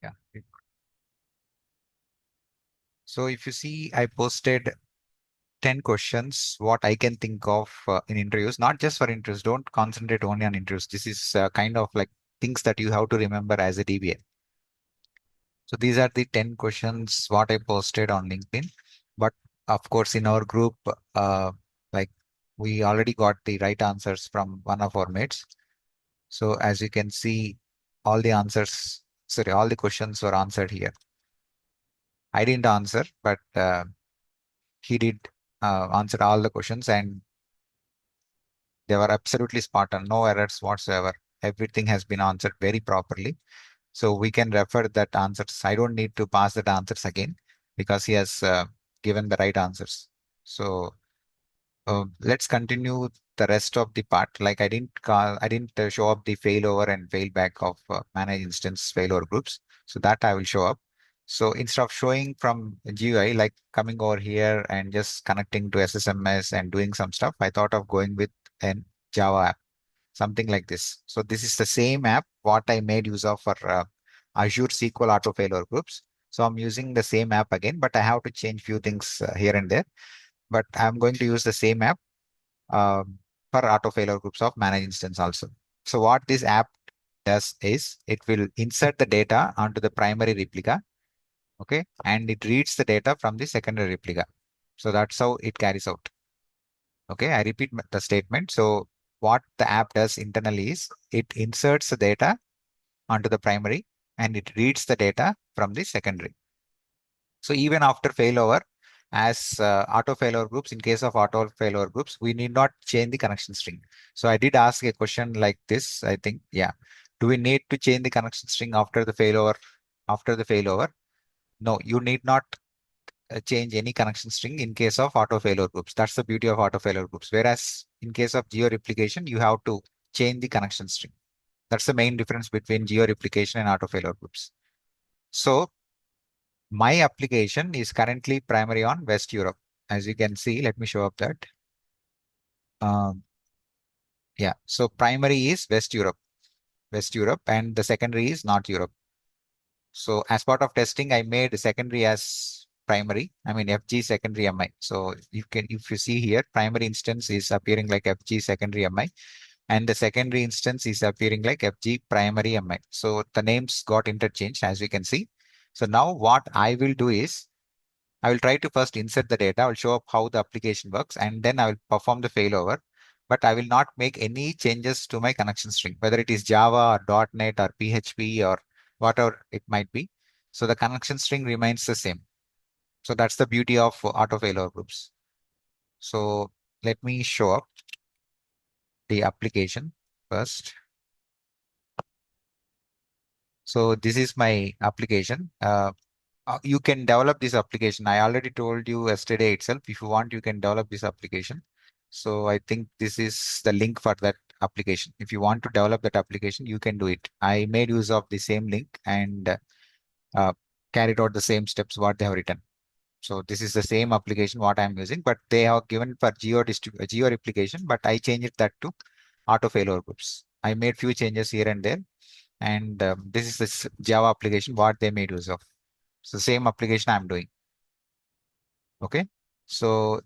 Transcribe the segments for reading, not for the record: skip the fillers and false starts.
Yeah. So if you see, I posted 10 questions, what I can think of in interviews, not just for interviews. Don't concentrate only on interviews. This is kind of like things that you have to remember as a DBA. So these are the 10 questions what I posted on LinkedIn. But of course, in our group, like we already got the right answers from one of our mates. So as you can see, all the answers, sorry, all the questions were answered here. I didn't answer, but he did answer all the questions and they were absolutely spot on, no errors whatsoever. Everything has been answered very properly. So we can refer that answers. I don't need to pass that answers again because he has given the right answers. So let's continue the rest of the part. Like I didn't show up the failover and failback of manage instance failover groups. So that I will show up. So instead of showing from GUI, like coming over here and just connecting to SSMS and doing some stuff, I thought of going with an Java app, something like this. So this is the same app what I made use of for Azure SQL auto failover groups. So I'm using the same app again, but I have to change few things here and there. But I'm going to use the same app for auto failure groups of managed instance also. So what this app does is it will insert the data onto the primary replica, okay, and it reads the data from the secondary replica. So that's how it carries out. Okay, I repeat the statement. So what the app does internally is it inserts the data onto the primary and it reads the data from the secondary. So even after failover, as auto failover groups, in case of auto failover groups, we need not change the connection string. So I did ask a question like this, I think, yeah. Do we need to change the connection string after the failover? After the failover? No, you need not change any connection string in case of auto failover groups. That's the beauty of auto failover groups. Whereas in case of geo replication, you have to change the connection string. That's the main difference between geo replication and auto failover groups. So my application is currently primary on West Europe. As you can see, let me show up that. Um, yeah, so primary is West Europe, and the secondary is North Europe. So as part of testing, I made secondary as primary. I mean FG secondary MI. So if you see here, primary instance is appearing like FG secondary MI, and the secondary instance is appearing like FG primary MI. So the names got interchanged, as you can see. So now what I will do is I will try to first insert the data. I will show up how the application works, and then I will perform the failover. But I will not make any changes to my connection string, whether it is Java or .NET or PHP or whatever it might be. So the connection string remains the same. So that's the beauty of auto failover groups. So let me show up the application first. So this is my application. You can develop this application. I already told you yesterday itself. If you want, you can develop this application. So I think this is the link for that application. If you want to develop that application, you can do it. I made use of the same link and uh, carried out the same steps what they have written. So this is the same application what I'm using, but they have given for geo replication, but I changed that to auto failover groups. I made few changes here and there, and this is the Java application what they made use of. So same application I'm doing. Okay. So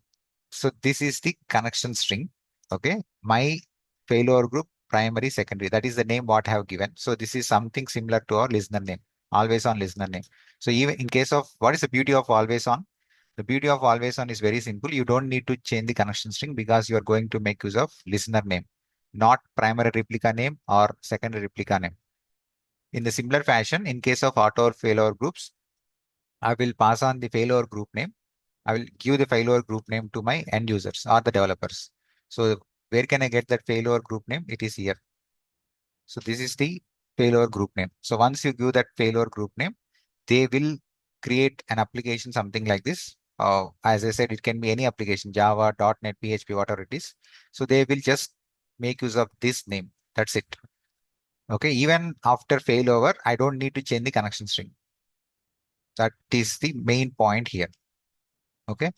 this is the connection string. Okay. My failure group, primary, secondary. That is the name what I have given. So this is something similar to our listener name, always on listener name. So even in case of what is the beauty of always on? The beauty of always on is very simple. You don't need to change the connection string because you are going to make use of listener name, not primary replica name or secondary replica name. In the similar fashion, in case of auto or failover groups, I will pass on the failover group name. I will give the failover group name to my end users or the developers. So where can I get that failover group name? It is here. So this is the failover group name. So once you give that failover group name, they will create an application, something like this. As I said, it can be any application, Java, .NET, PHP, whatever it is. So they will just make use of this name. That's it. Okay. Even after failover, I don't need to change the connection string. That is the main point here. Okay.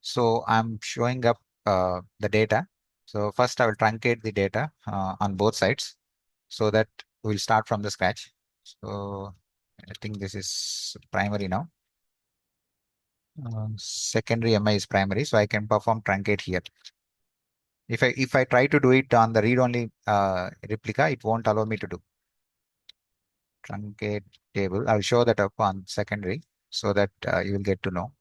So I'm showing up the data. So first I will truncate the data on both sides so that we'll start from the scratch. So think this is primary now. Secondary MI is primary, so I can perform truncate here. If I try to do it on the read-only replica, it won't allow me to do truncate table. I'll show that up on secondary so that you will get to know.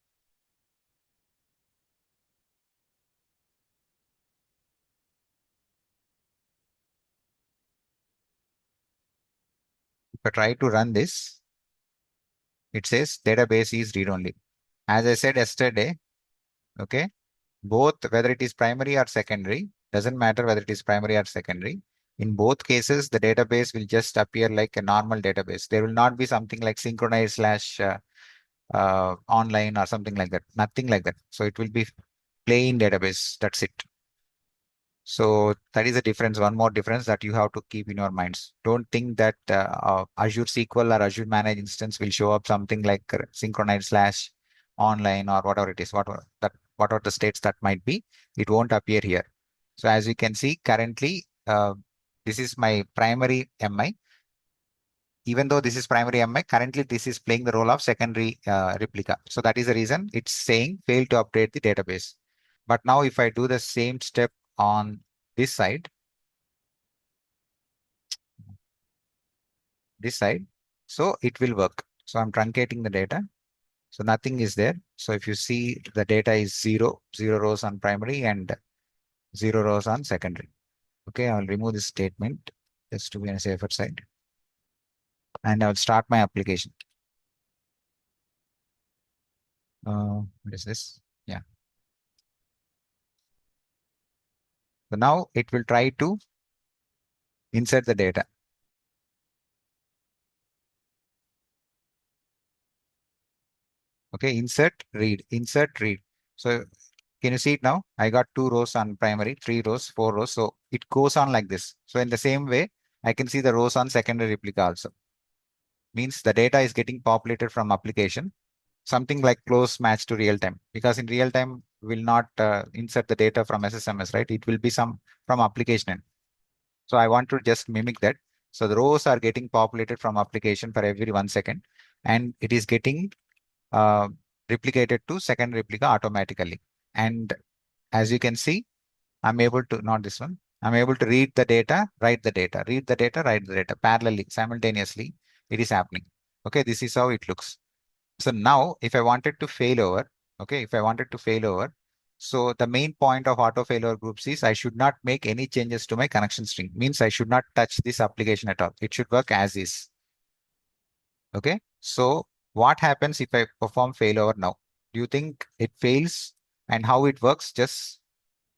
If I try to run this, it says database is read-only. As I said yesterday, okay, both whether it is primary or secondary, doesn't matter whether it is primary or secondary. In both cases, the database will just appear like a normal database. There will not be something like synchronized slash online or something like that. Nothing like that. So it will be plain database. That's it. So that is a difference. One more difference that you have to keep in your minds. Don't think that Azure SQL or Azure Managed Instance will show up something like synchronized slash online or whatever it is, what are the states that might be. It won't appear here. So as you can see, currently this is my primary MI. Even though this is primary MI, currently this is playing the role of secondary replica. So that is the reason it's saying fail to update the database. But now if I do the same step on this side, so it will work. So I'm truncating the data. So nothing is there. So if you see the data is zero rows on primary and 0 rows on secondary. Okay, I'll remove this statement just to be on a safer side. And I'll start my application. What is this? Yeah. So now it will try to insert the data. Okay, insert, read. So can you see it now? I got 2 rows on primary, 3 rows, 4 rows. So it goes on like this. So in the same way, I can see the rows on secondary replica also. Means the data is getting populated from application, something like close match to real time. Because in real time, will not insert the data from SSMS, right? It will be some from application end. So I want to just mimic that. So the rows are getting populated from application for every 1 second, and it is getting uh, replicated to second replica automatically. And as you can see, I'm able to, not this one, I'm able to read the data, write the data, read the data, write the data parallelly, simultaneously. It is happening. Okay, this is how it looks. So now if I wanted to fail over, okay, if I wanted to fail over, so the main point of auto failover groups is I should not make any changes to my connection string. Means I should not touch this application at all. It should work as is. Okay. So what happens if I perform failover now? Do you think it fails, and how it works? Just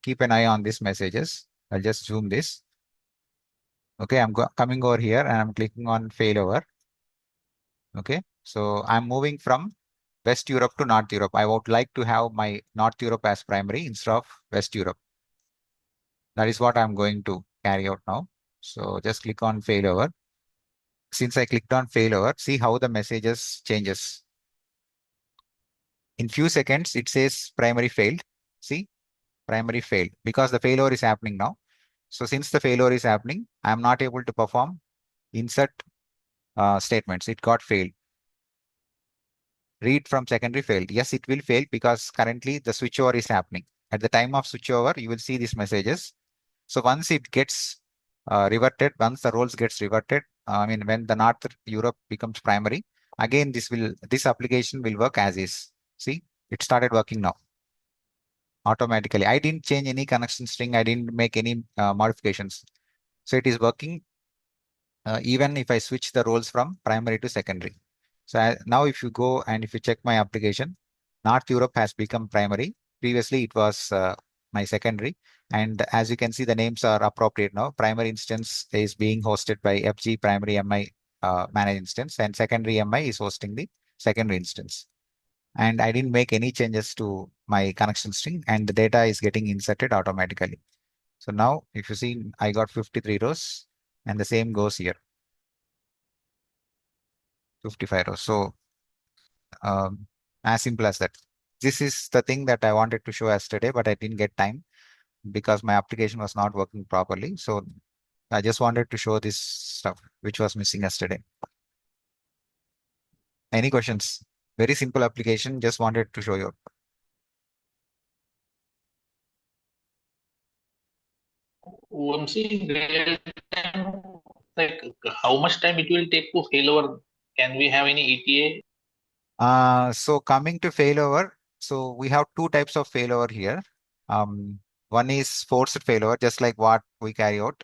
keep an eye on these messages. I'll just zoom this. Okay. I'm coming over here and I'm clicking on failover. Okay. So I'm moving from West Europe to North Europe. I would like to have my North Europe as primary instead of West Europe. That is what I'm going to carry out now. So just click on failover. Since I clicked on failover, see how the messages changes. In few seconds, it says primary failed. See, primary failed because the failure is happening now. So since the failure is happening, I'm not able to perform insert statements. It got failed. Read from secondary failed. Yes, it will fail because currently the switchover is happening. At the time of switchover, you will see these messages. So once it gets reverted, once the roles gets reverted, I mean, when the North Europe becomes primary, again, this application will work as is. See, it started working now automatically. I didn't change any connection string. I didn't make any modifications. So it is working even if I switch the roles from primary to secondary. So now if you go and if you check my application, North Europe has become primary. Previously, it was my secondary. And as you can see, the names are appropriate now. Primary instance is being hosted by FG primary MI managed instance, and secondary MI is hosting the secondary instance. And I didn't make any changes to my connection string, and the data is getting inserted automatically. So now if you see, I got 53 rows, and the same goes here, 55 rows. So as simple as that. This is the thing that I wanted to show yesterday, but I didn't get time because my application was not working properly. So I just wanted to show this stuff which was missing yesterday. Any questions? Very simple application. Just wanted to show you. Once in real time, like how much time it will take to fail over? Can we have any ETA? So coming to failover, so we have two types of failover here. Um, One is forced failover, just like what we carry out.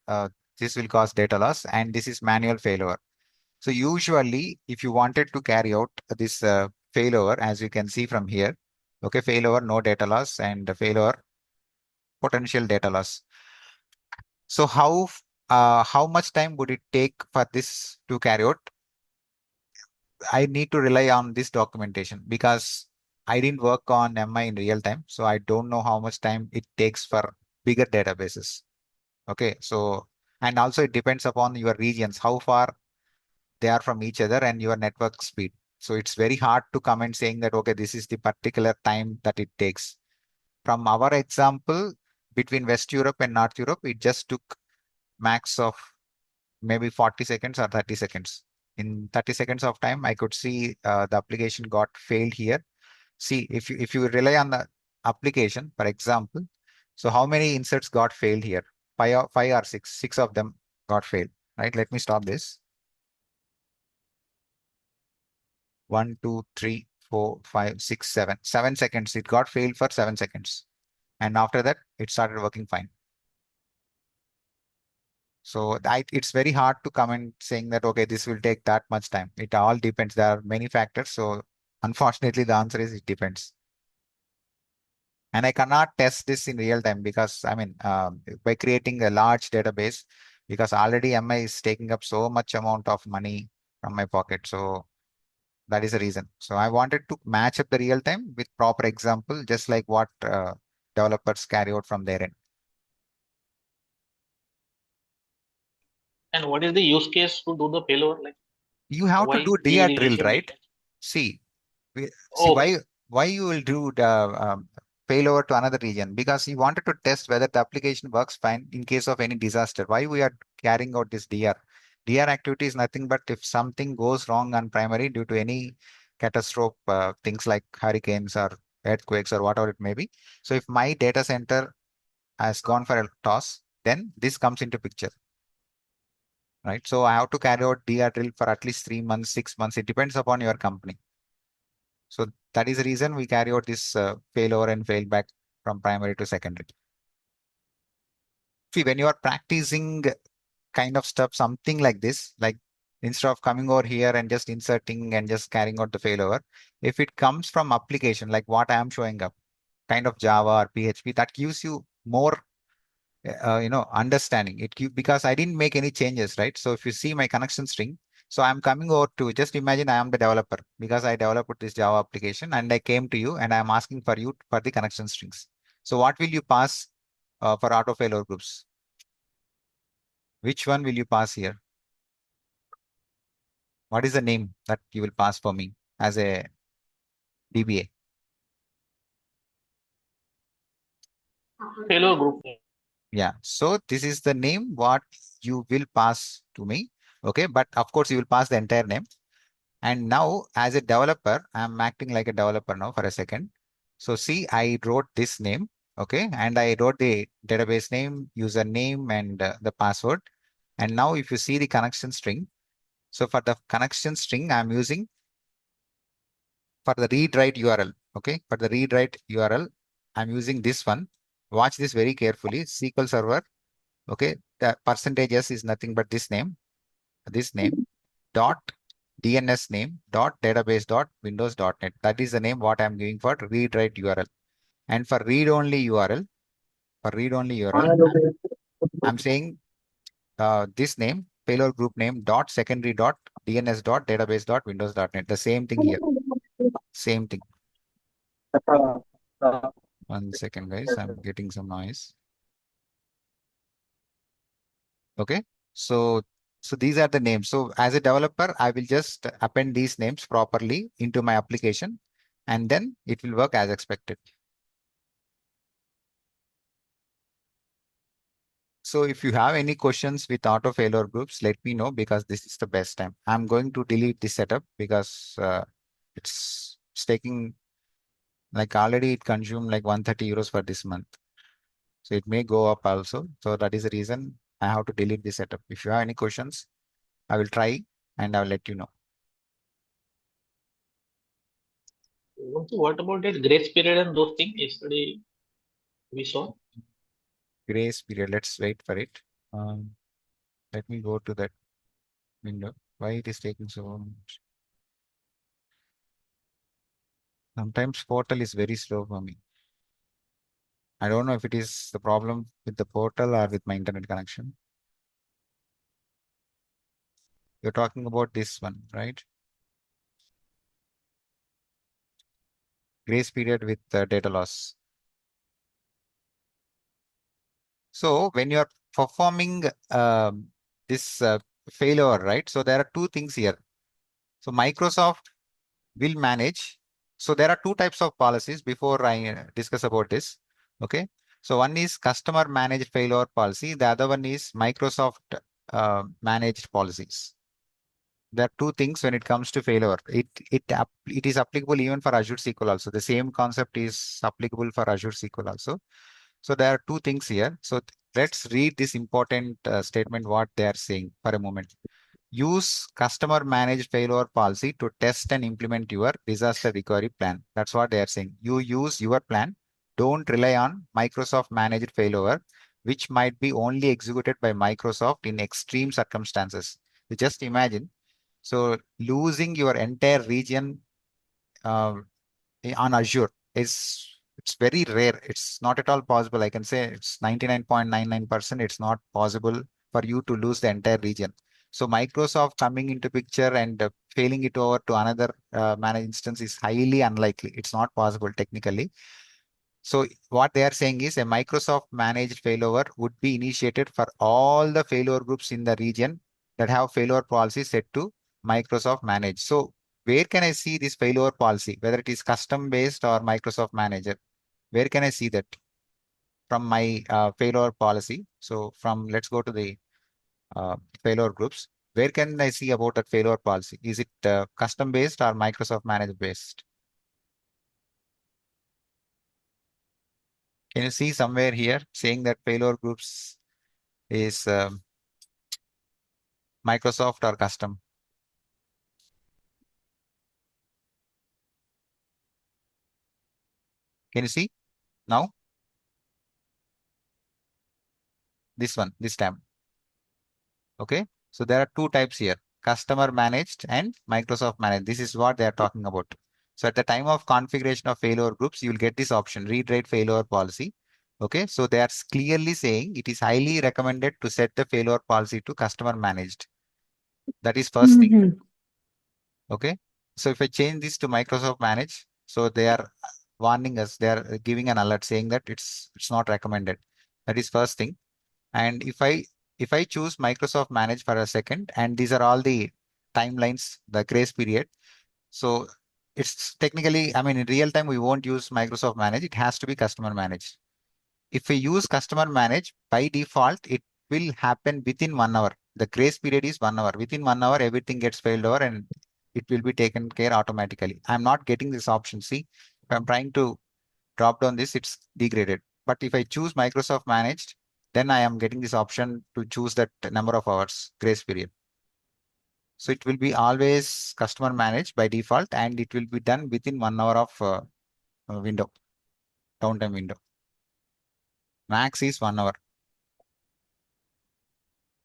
This will cause data loss, and this is manual failover. So usually, if you wanted to carry out this failover, as you can see from here, okay, failover, no data loss, and failover, potential data loss. So how much time would it take for this to carry out? I need to rely on this documentation because I didn't work on MI in real time, so I don't know how much time it takes for bigger databases. Okay, so and also it depends upon your regions, how far they are from each other and your network speed. So it's very hard to comment saying that, okay, this is the particular time that it takes. From our example, between West Europe and North Europe, it just took max of maybe 40 seconds or 30 seconds. In 30 seconds of time, I could see the application got failed here. See, if you rely on the application, for example, so how many inserts got failed here? Five or six. Six of them got failed, right? Let me stop this. 1, 2, 3, 4, 5, 6, 7. 7 seconds. It got failed for 7 seconds. And after that, it started working fine. So it's very hard to comment saying that, okay, this will take that much time. It all depends. There are many factors. So unfortunately, the answer is it depends. And I cannot test this in real time because, I mean, by creating a large database, because already MI is taking up so much amount of money from my pocket. So that is the reason. So I wanted to match up the real time with proper example, just like what developers carry out from their end. And what is the use case to do the failover? Like You have to why do we DR will drill, receive right? data? See, see Okay. why you will do the failover to another region because you wanted to test whether the application works fine in case of any disaster. Why we are carrying out this DR? DR activity is nothing but if something goes wrong on primary due to any catastrophe, things like hurricanes or earthquakes or whatever it may be. So if my data center has gone for a toss, then this comes into picture, right? So I have to carry out DR drill for at least 3 months, 6 months. It depends upon your company. So that is the reason we carry out this failover and failback from primary to secondary. See, when you are practicing kind of stuff, something like this, like instead of coming over here and just inserting and just carrying out the failover, if it comes from application like what I am showing up, kind of Java or PHP, that gives you more understanding because I didn't make any changes, right? So if you see my connection string, so I'm coming over to just imagine I am the developer because I developed this Java application and I came to you and I'm asking for you for the connection strings. So what will you pass for auto failover groups? Which one will you pass here? What is the name that you will pass for me as a DBA? Failover group. Yeah. So this is the name what you will pass to me. Okay. But of course, you will pass the entire name. And now, as a developer, I'm acting like a developer now for a second. So see, I wrote this name, okay, and I wrote the database name, username, and the password. And now, if you see the connection string, so for the connection string, I'm using for the read write URL, okay, for the read write URL, I'm using this one. Watch this very carefully. SQL Server, okay, the percentage S is nothing but this name dot DNS name dot database dot windows dot net. That is the name what I'm giving for read write URL. And for read only URL, for read only URL, I'm saying this name, payload group name dot secondary dot DNS dot database dot windows dot net. The same thing here. Same thing. One second, guys. I'm getting some noise. Okay. So so these are the names. So as a developer, I will just append these names properly into my application and then it will work as expected. So if you have any questions with auto failure groups, let me know because this is the best time. I'm going to delete this setup because It's taking like already it consumed like 130 euros for this month. So it may go up also. So that is the reason I have to delete this setup. If you have any questions, I will try and I will let you know. What about that grace period and those things yesterday we saw? Grace period. Let's wait for it. Um, Let me go to that window. Why it is taking so long? Sometimes portal is very slow for me. I don't know if it is the problem with the portal or with my internet connection. You're talking about this one, right? Grace period with data loss. So when you're performing this failover, right? So there are two things here. So Microsoft will manage. So there are two types of policies before I discuss about this. Okay. So one is customer managed failover policy. The other one is Microsoft managed policies. There are two things when it comes to failover. It is applicable even for Azure SQL also. The same concept is applicable for Azure SQL also. So there are two things here. So let's read this important statement what they are saying for a moment. Use customer managed failover policy to test and implement your disaster recovery plan. That's what they are saying. You use your plan. Don't rely on Microsoft managed failover, which might be only executed by Microsoft in extreme circumstances. You just imagine. So losing your entire region uh, on Azure is it's very rare. It's not at all possible. I can say it's 99.99%. It's not possible for you to lose the entire region. So Microsoft coming into picture and failing it over to another managed instance is highly unlikely. It's not possible technically. So what they are saying is a Microsoft managed failover would be initiated for all the failover groups in the region that have failover policy set to Microsoft manage. So where can I see this failover policy, whether it is custom based or Microsoft manager? Where can I see that from my failover policy? So from let's go to the failover groups. Where can I see about that failover policy? Is it custom based or Microsoft manager based? Can you see somewhere here saying that failover groups is Microsoft or custom? Can you see now? This one, this time. Okay. So there are two types here, customer managed and Microsoft managed. This is what they are talking about. So at the time of configuration of failover groups, you will get this option, read write failover policy. Okay. So they are clearly saying it is highly recommended to set the failover policy to customer managed. That is first thing. Mhm. Okay. So if I change this to Microsoft manage, so they are warning us, they are giving an alert saying that it's not recommended. That is first thing. And if I choose Microsoft Manage for a second, and these are all the timelines, the grace period. So it's technically, I mean, in real time, we won't use Microsoft Manage. It has to be customer managed. If we use customer manage, by default, it will happen within 1 hour. The grace period is 1 hour. Within 1 hour, everything gets failed over and it will be taken care automatically. I'm not getting this option. See, if I'm trying to drop down this, it's degraded. But if I choose Microsoft managed, then I am getting this option to choose that number of hours grace period. So it will be always customer managed by default, and it will be done within 1 hour of window, downtime window. Max is 1 hour.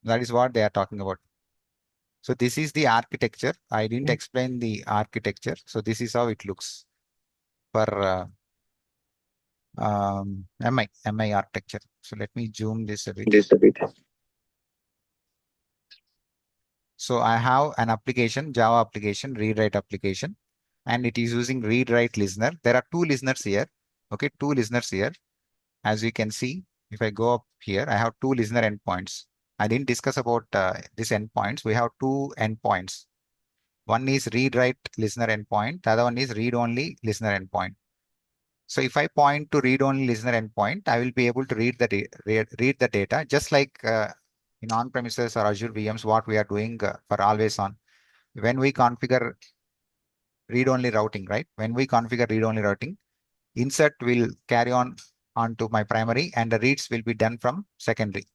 That is what they are talking about. So this is the architecture. I didn't explain the architecture. So this is how it looks for MI architecture. So let me zoom this a bit. Just a bit. So I have an application, Java application, read write application, and it is using read write listener. There are two listeners here. Okay, two listeners here. As you can see, if I go up here, I have two listener endpoints. I didn't discuss about this endpoints. We have two endpoints. One is read write listener endpoint. The other one is read only listener endpoint. So if I point to read only listener endpoint, I will be able to read read the data just like in on-premises or Azure VMs, what we are doing for always on. When we configure read-only routing, right? When we configure read-only routing, insert will carry on onto my primary and the reads will be done from secondary.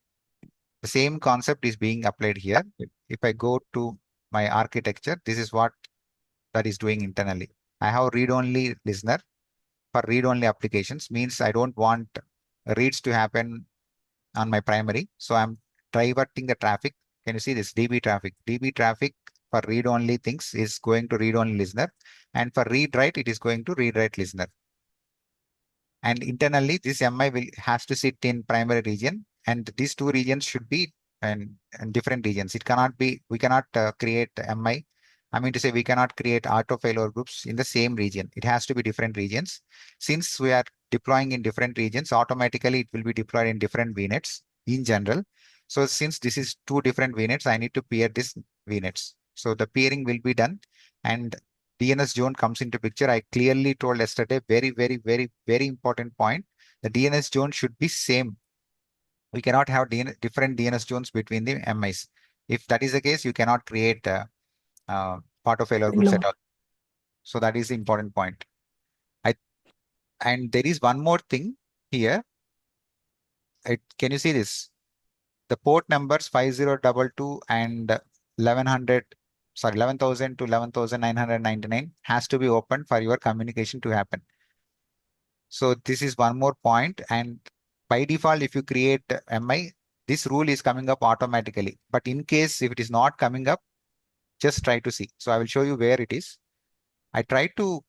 The same concept is being applied here. If I go to my architecture, this is what that is doing internally. I have read-only listener for read-only applications, means I don't want reads to happen on my primary. So I'm diverting the traffic. Can you see this DB traffic? DB traffic for read-only things is going to read-only listener, and for read-write, it is going to read-write listener. And internally, this MI will has to sit in primary region, and these two regions should be in different regions. It cannot be, we cannot create MI. I mean to say, we cannot create auto failover groups in the same region. It has to be different regions. Since we are deploying in different regions, automatically it will be deployed in different VNets in general. So since this is two different VNets, I need to peer this VNets. So the peering will be done, and DNS zone comes into picture. I clearly told yesterday, very, very, very, very important point. The DNS zone should be same. We cannot have different DNS zones between the MIs. If that is the case, you cannot create part of failure groups at Hello. all. So that is the important point. I and there is one more thing here. Can you see this? The port numbers 5022 and 1100, sorry, 11,000 to 11,999 has to be open for your communication to happen. So this is one more point. And by default, if you create MI, this rule is coming up automatically. But in case if it is not coming up, just try to see. So I will show you where it is. I try to,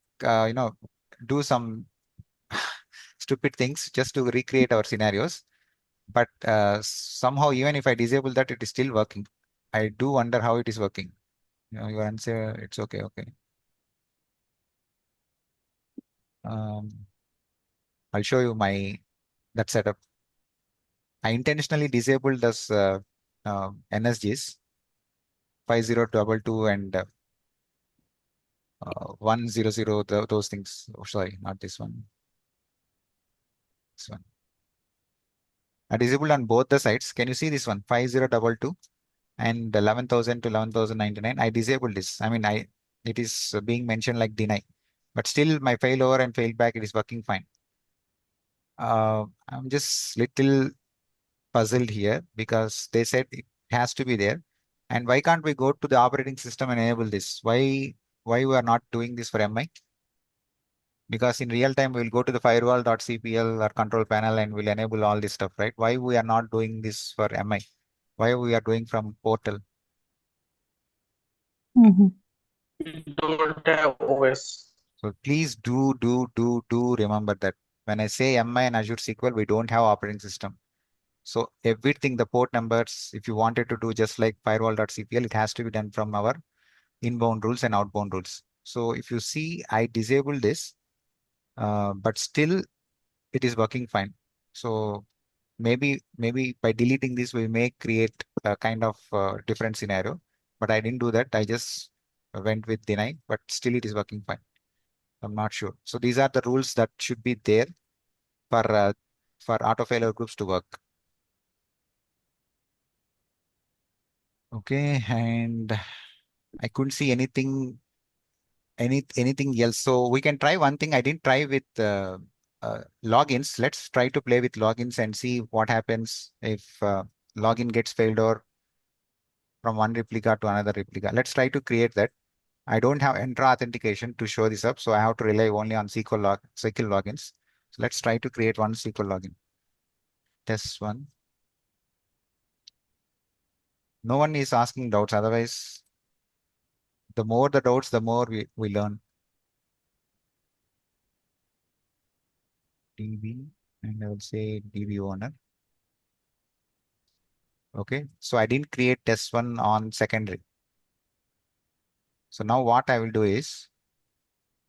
do some stupid things just to recreate our scenarios. But somehow, even if I disable that, it is still working. I do wonder how it is working. Your answer, it's okay. Okay. Um, I'll show you my that setup. I intentionally disabled this NSGs 5022 and 100, those things. Oh, sorry, not this one. This one. I disabled on both the sides. Can you see this one? 5022 and 11,000 to 11,099. I disabled this. I mean, it is being mentioned like deny, but still my failover and failback, it is working fine. I'm just little puzzled here because they said it has to be there. And why can't we go to the operating system and enable this? Why we are not doing this for MI? Because in real time we'll go to the firewall.cpl or control panel and we'll enable all this stuff, right? Why we are not doing this for MI? Why we are doing from portal? Mhm. We don't have OS. So please do remember that when I say MI and Azure SQL, we don't have operating system. So everything, the port numbers, if you wanted to do just like firewall.cpl, it has to be done from our inbound rules and outbound rules. So if you see, I disabled this, but still it is working fine. So maybe by deleting this, we may create a kind of different scenario. But I didn't do that. I just went with deny, but still it is working fine. I'm not sure. So these are the rules that should be there for auto failure groups to work. Okay, and I couldn't see anything else. So we can try one thing. I didn't try with logins. Let's try to play with logins and see what happens if login gets failed or from one replica to another replica. Let's try to create that. I don't have Entra authentication to show this up, so I have to rely only on SQL logins. So let's try to create one SQL login. Test one. No one is asking doubts. Otherwise, the more the doubts, the more we learn. DB, and I will say DB owner. Okay, so I didn't create test one on secondary. So now what I will do is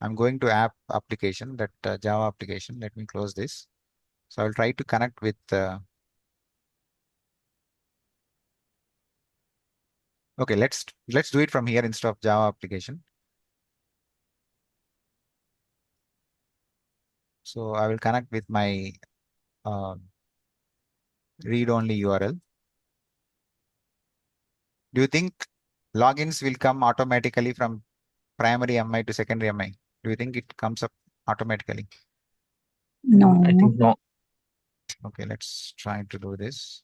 I'm going to app application, that Java application. Let me close this. So I will try to connect with. Okay, let's do it from here instead of Java application. So I will connect with my uh, read-only URL. Do you think logins will come automatically from primary MI to secondary MI? Do you think it comes up automatically? I No. think no. Okay, let's try to do this.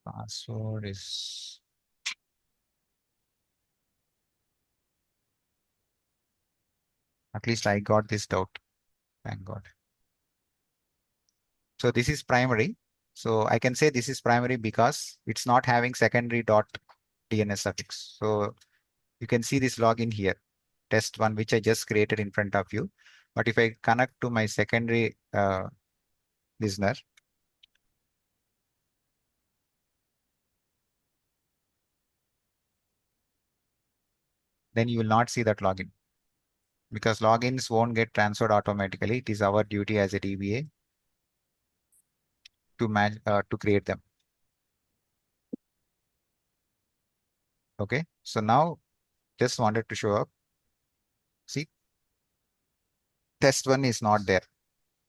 Password is at least I got this doubt. Thank God. So this is primary. So I can say this is primary because it's not having secondary dot DNS suffix. So you can see this login here, test one, which I just created in front of you. But if I connect to my secondary listener, then you will not see that login because logins won't get transferred automatically. It is our duty as a DBA to match to create them. Okay, so now just wanted to show up. See, test one is not there.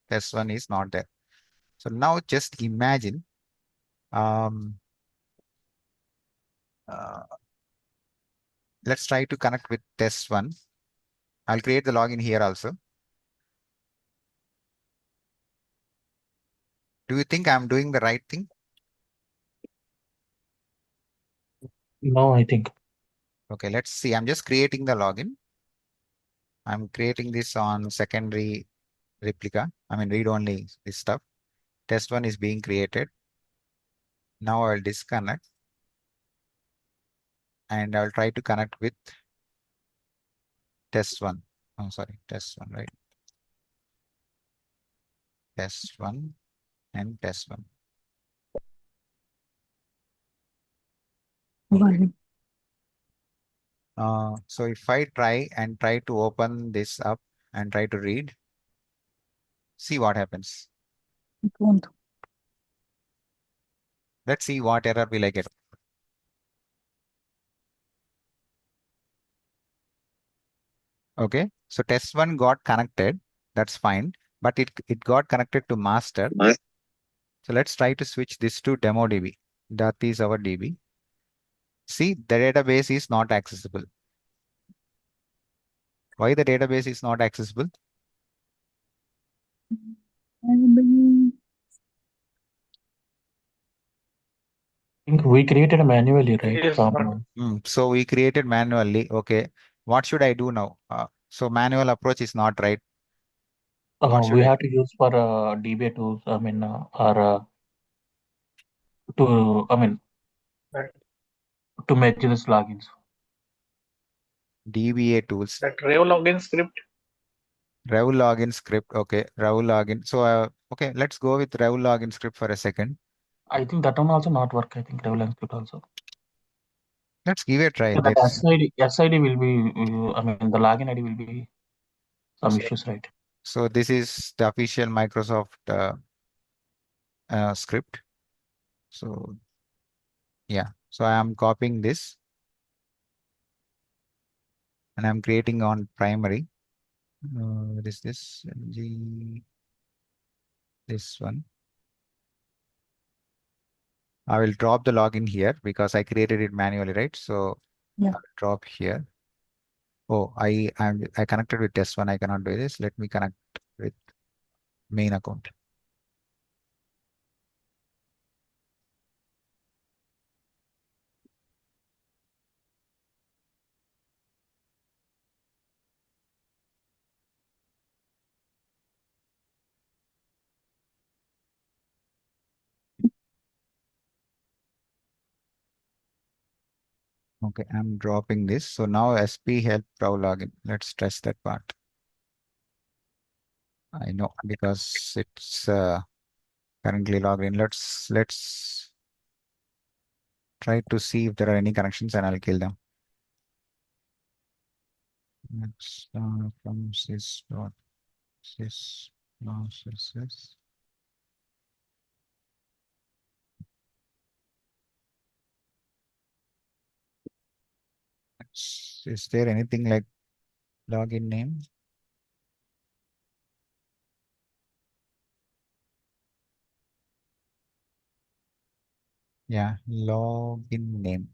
Test one is not there. So now just imagine um, uh, let's try to connect with test one. I'll create the login here also. Do you think I'm doing the right thing? No, I think. Okay, let's see. I'm just creating the login. I'm creating this on secondary replica. I mean, read only this stuff. Test one is being created. Now I'll disconnect and I'll try to connect with test one. Oh, sorry, test one, right? Test one and test one. Okay. One. So if I try to open this up and try to read, see what happens. It won't. Let's see what error will I get. Okay, so test one got connected. That's fine, but it got connected to master. So let's try to switch this to demo DB. That is our DB. See, the database is not accessible. Why the database is not accessible? I think we created manually, right? Yes, From So we created manually. Okay, what should I do now? So manual approach is not right. What should we I have do? to use for DBA tools. I mean, or to I mean that to match these logins. DBA tools. that Rev login script. Rev login script. Okay, Rev login. So okay, let's go with Rev login script for a second. I think that one also not work. I think Revelant script also. Let's give it a try. So that There's SID will be. I mean, the login ID will be some issues, right? so this is the official Microsoft script. So yeah, so I am copying this and I'm creating on primary. What is this? This one. I will drop the login here because I created it manually, right? So Yeah. I'll drop here. Oh, I connected with test one. I cannot do this. Let me connect with main account. Okay, I'm dropping this. So now SP help Pro login. Let's test that part. I know because it's currently logged in. Let's try to see if there are any connections and I'll kill them. Let's from sys dot sys sys. Is there anything like login name? Yeah, login name.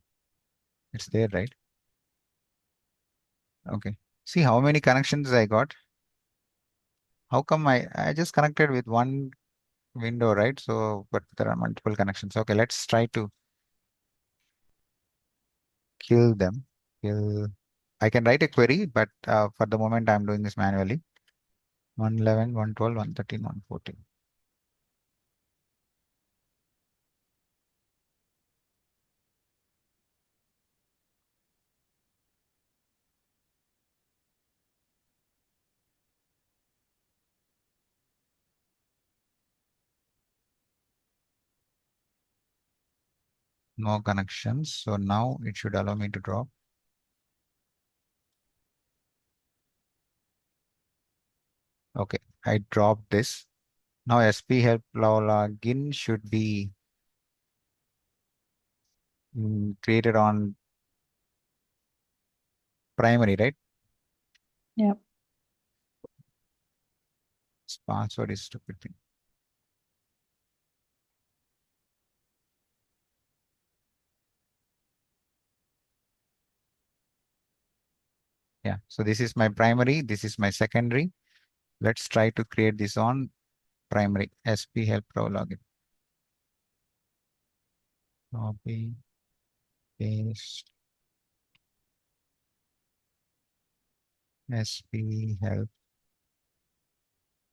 It's there, right? Okay. See how many connections I got? How come I just connected with one window, right? So, but there are multiple connections. Okay, let's try to kill them. Kill. I can write a query, but for the moment I'm doing this manually. 111, 112, 113, 114. No connections. So now it should allow me to drop. Okay, I dropped this. Now SP help login should be created on primary, right? Yeah. This password is stupid thing. Yeah, so this is my primary, this is my secondary. Let's try to create this on primary. SP help pro login. Copy, paste, SP help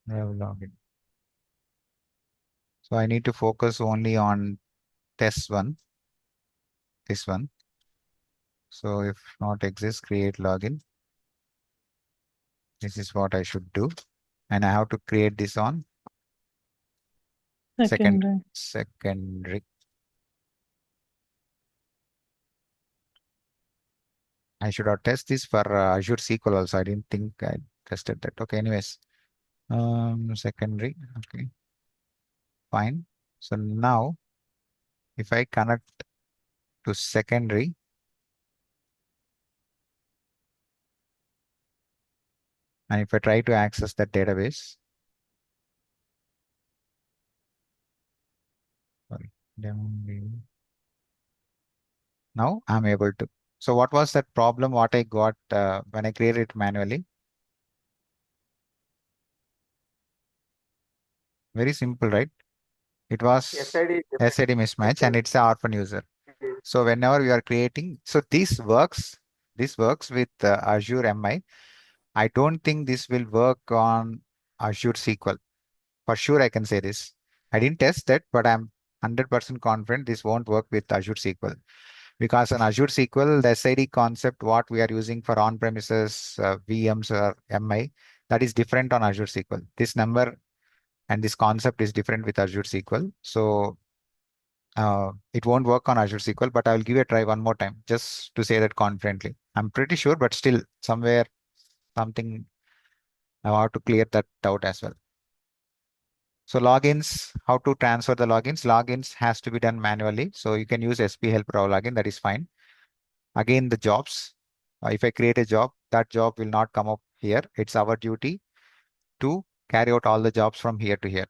pro login. So I need to focus only on test one, this one. So if not exists, create login. This is what I should do. And I have to create this on Secondary. secondary. I should have tested this for Azure SQL also. I didn't think I tested that. Okay, anyways. Secondary. Okay, fine. So now if I connect to secondary, and if I try to access that database, sorry, demo view. Now I'm able to. So what was that problem? What I got when I created it manually? Very simple, right? It was SID mismatch and it's an orphan user. So whenever we are creating, so this works with Azure MI. I don't think this will work on Azure SQL. For sure, I can say this. I didn't test that, but I'm 100% confident this won't work with Azure SQL. Because on Azure SQL, the SID concept, what we are using for on-premises VMs or MI, that is different on Azure SQL. This number and this concept is different with Azure SQL. So it won't work on Azure SQL, but I'll give it a try one more time just to say that confidently. I'm pretty sure, but still somewhere something I have to clear that doubt as well. So logins, how to transfer the logins? Logins has to be done manually. So you can use SP help raw login, that is fine. Again, the jobs. If I create a job, that job will not come up here. It's our duty to carry out all the jobs from here to here.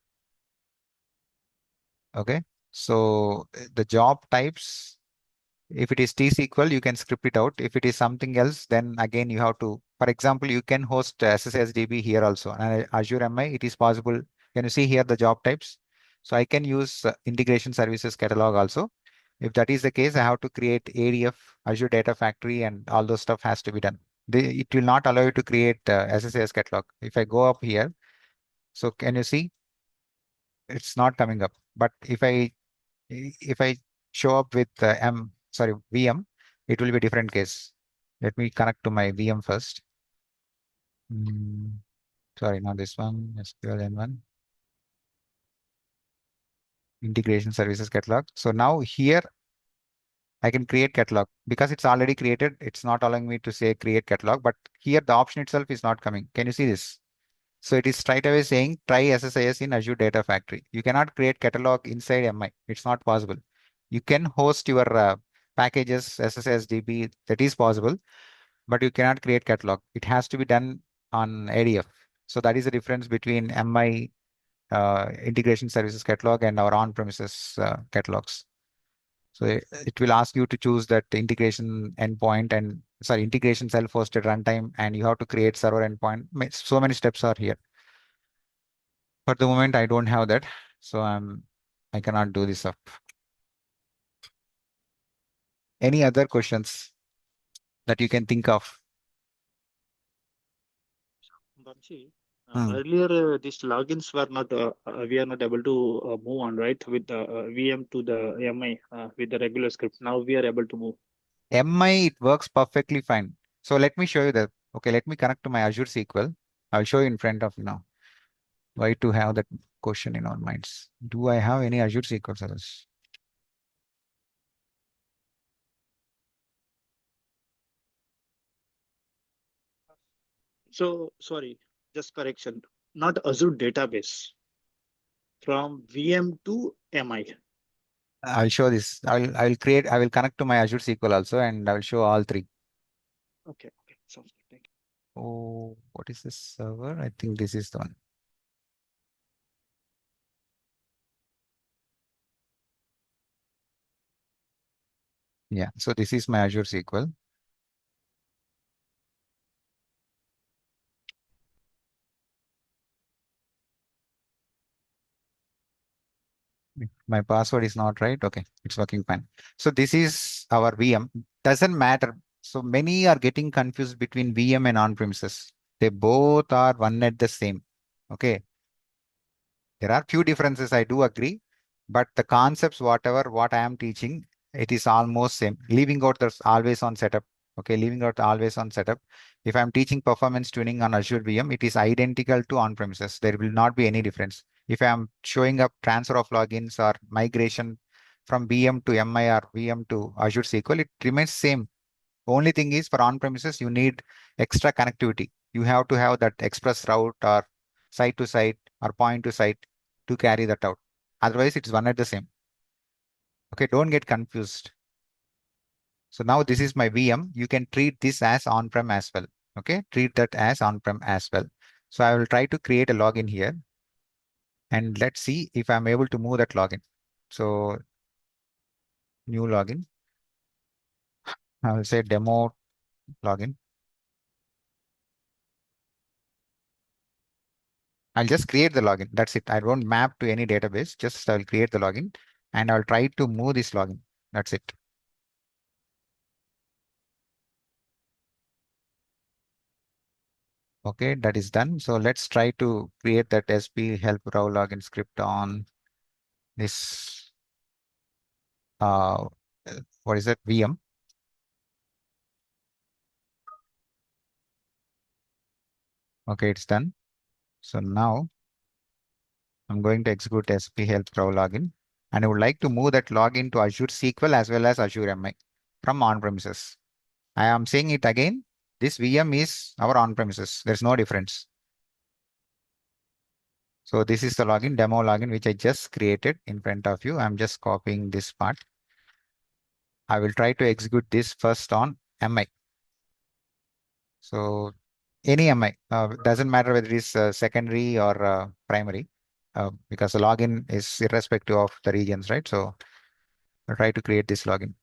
Okay. So the job types, if it is T-SQL, you can script it out. If it is something else, then again you have to, for example, you can host SSSDB here also. And Azure MI, it is possible. Can you see here the job types? So I can use integration services catalog also. If that is the case, I have to create ADF, Azure Data Factory, and all those stuff has to be done. It will not allow you to create SSAS catalog. If I go up here, so can you see? It's not coming up. But if I show up with VM, it will be different case. Let me connect to my VM first. Sorry, not this one. SQL N1 integration services catalog. So now here I can create catalog because it's already created. It's not allowing me to say create catalog, but here the option itself is not coming. Can you see this? So it is straight away saying try SSIS in Azure Data Factory. You cannot create catalog inside MI. It's not possible. You can host your packages SSIS DB. That is possible, but you cannot create catalog. It has to be done on ADF. So that is the difference between MI integration services catalog and our on-premises catalogs. So it will ask you to choose that integration endpoint and sorry, integration self-hosted runtime, and you have to create server endpoint. So many steps are here. For the moment, I don't have that, so I cannot do this up. Any other questions that you can think of? Vamshi, Hmm. earlier these logins were not, we are not able to move on, right, with the VM to the MI with the regular script. Now we are able to move. MI, it works perfectly fine. So let me show you that. Okay, let me connect to my Azure SQL. I'll show you in front of you now. Why to have that question in our minds? Do I have any Azure SQL servers? So, sorry, just correction, not Azure database, from VM to MI. I'll show this. I will connect to my Azure SQL also, and I will show all three. Okay, okay, sounds good. Thank Oh, what is this server? I think this is the one. Yeah, so this is my Azure SQL. My password is not right. Okay, it's working fine. So this is our VM. Doesn't matter. So many are getting confused between VM and on-premises. They both are one at the same. Okay. There are few differences, I do agree, but the concepts, whatever what I am teaching, it is almost same. Leaving out the always on setup. Okay, leaving out always on setup. If I'm teaching performance tuning on Azure VM, it is identical to on-premises. There will not be any difference. If I'm showing up transfer of logins or migration from VM to MI or VM to Azure SQL, it remains same. Only thing is for on-premises, you need extra connectivity. You have to have that express route or site to site or point to site to carry that out. Otherwise, it's one at the same. Okay, don't get confused. So now this is my VM. You can treat this as on-prem as well. Okay, treat that as on-prem as well. So I will try to create a login here and let's see if I'm able to move that login. So new login. I will say demo login. I'll just create the login. That's it. I won't map to any database. Just I'll create the login and I'll try to move this login. That's it. Okay, that is done. So let's try to create that SP help row login script on this uh what is that VM. Okay, it's done. So now I'm going to execute SP help row login and I would like to move that login to Azure SQL as well as Azure MI from on-premises. I am saying it again. This VM is our on-premises. There's no difference. So this is the login, demo login, which I just created in front of you. I'm just copying this part. I will try to execute this first on MI. So any MI, doesn't matter whether it is secondary or primary, because the login is irrespective of the regions, right? So I'll try to create this login.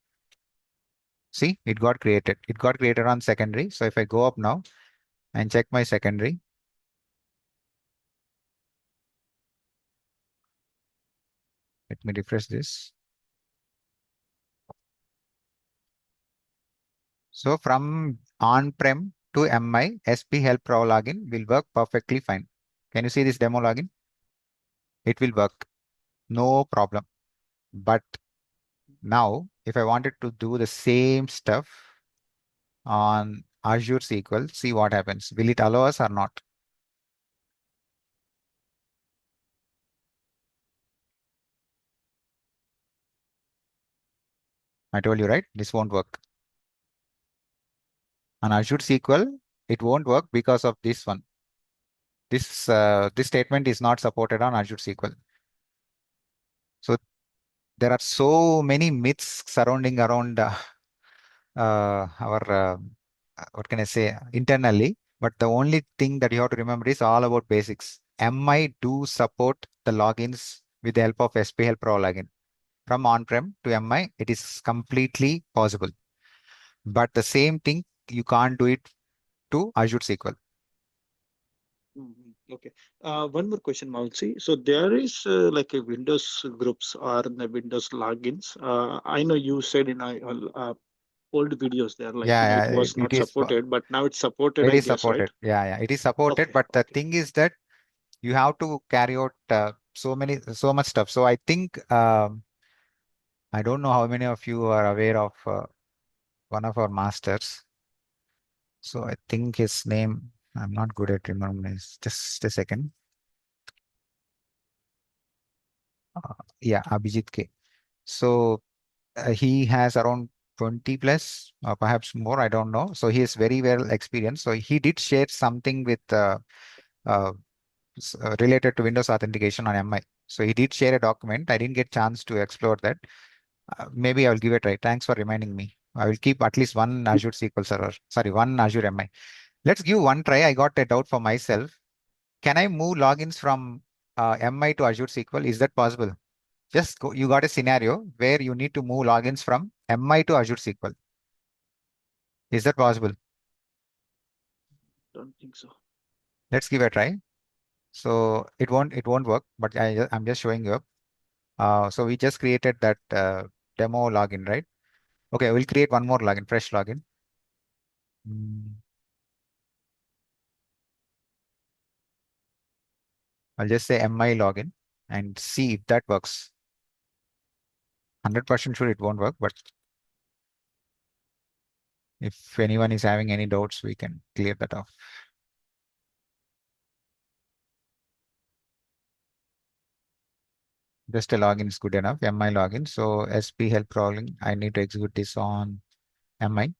See, it got created. It got created on secondary. So if I go up now and check my secondary, let me refresh this. So from on-prem to MI, SP help pro login will work perfectly fine. Can you see this demo login? It will work, no problem. But now, if I wanted to do the same stuff on Azure SQL, see what happens. Will it allow us or not? I told you, right? This won't work. On Azure SQL, it won't work because of this one. This statement is not supported on Azure SQL. So there are so many myths surrounding around our what can I say internally. But the only thing that you have to remember is all about basics. MI do support the logins with the help of SP Help Pro login. from on-prem to MI, it is completely possible. But the same thing, you can't do it to Azure SQL. Okay. One more question, Mousy. So there is like a Windows groups or the Windows logins. I know you said in old videos there, like Yeah, it yeah, was not supported, but now it's supported, it I is guess, right? supported. Yeah, yeah, it is supported. Okay. But the Okay. thing is that you have to carry out so much stuff. So I think I don't know how many of you are aware of one of our masters. So I think his name, I'm not good at remembering. Just a second. Yeah, Abhijit K. So he has around 20 plus, perhaps more. I don't know. So he is very well experienced. So he did share something with uh, related to Windows authentication on MI. So he did share a document. I didn't get chance to explore that. Maybe I will give it a try. Thanks for reminding me. I will keep at least one Azure SQL Server. Sorry, one Azure MI. Let's give one try. I got a doubt for myself. Can I move logins from MI to Azure SQL? Is that possible? Just go, you got a scenario where you need to move logins from MI to Azure SQL. Is that possible? Don't think so. Let's give it a try. So it won't work, but I'm just showing you up. So we just created that demo login, right? Okay, we'll create one more login, fresh login. Mm, I'll just say MI login and see if that works. 100% sure it won't work, but if anyone is having any doubts, we can clear that off. Just a login is good enough. MI login. So SP help crawling. I need to execute this on MI.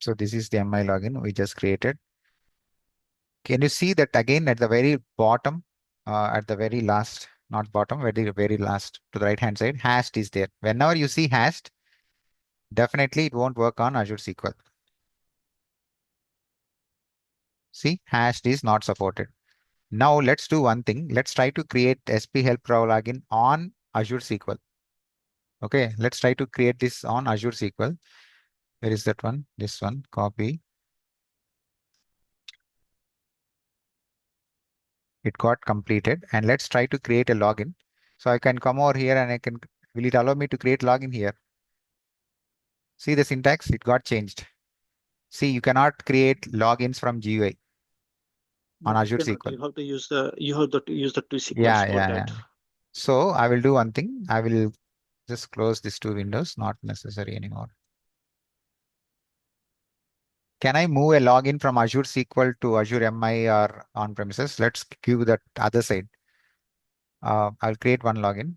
So this is the MI login we just created. Can you see that again at the very bottom, at the very last, not bottom, very last to the right hand side, hashed is there. Whenever you see hashed, definitely it won't work on Azure SQL. See, hashed is not supported. Now let's do one thing. Let's try to create SP help crawl login on Azure SQL. Okay, let's try to create this on Azure SQL. Where is that one? This one, copy. It got completed. And let's try to create a login. So I can come over here and will it allow me to create login here? See the syntax, it got changed. See, you cannot create logins from GUI on No, you Azure cannot. SQL. You have to use the two Yeah, sequels for yeah, that. yeah. So I will do one thing. I will just close these two windows, not necessary anymore. Can I move a login from Azure SQL to Azure MI or on premises? Let's give that other side. I'll create one login.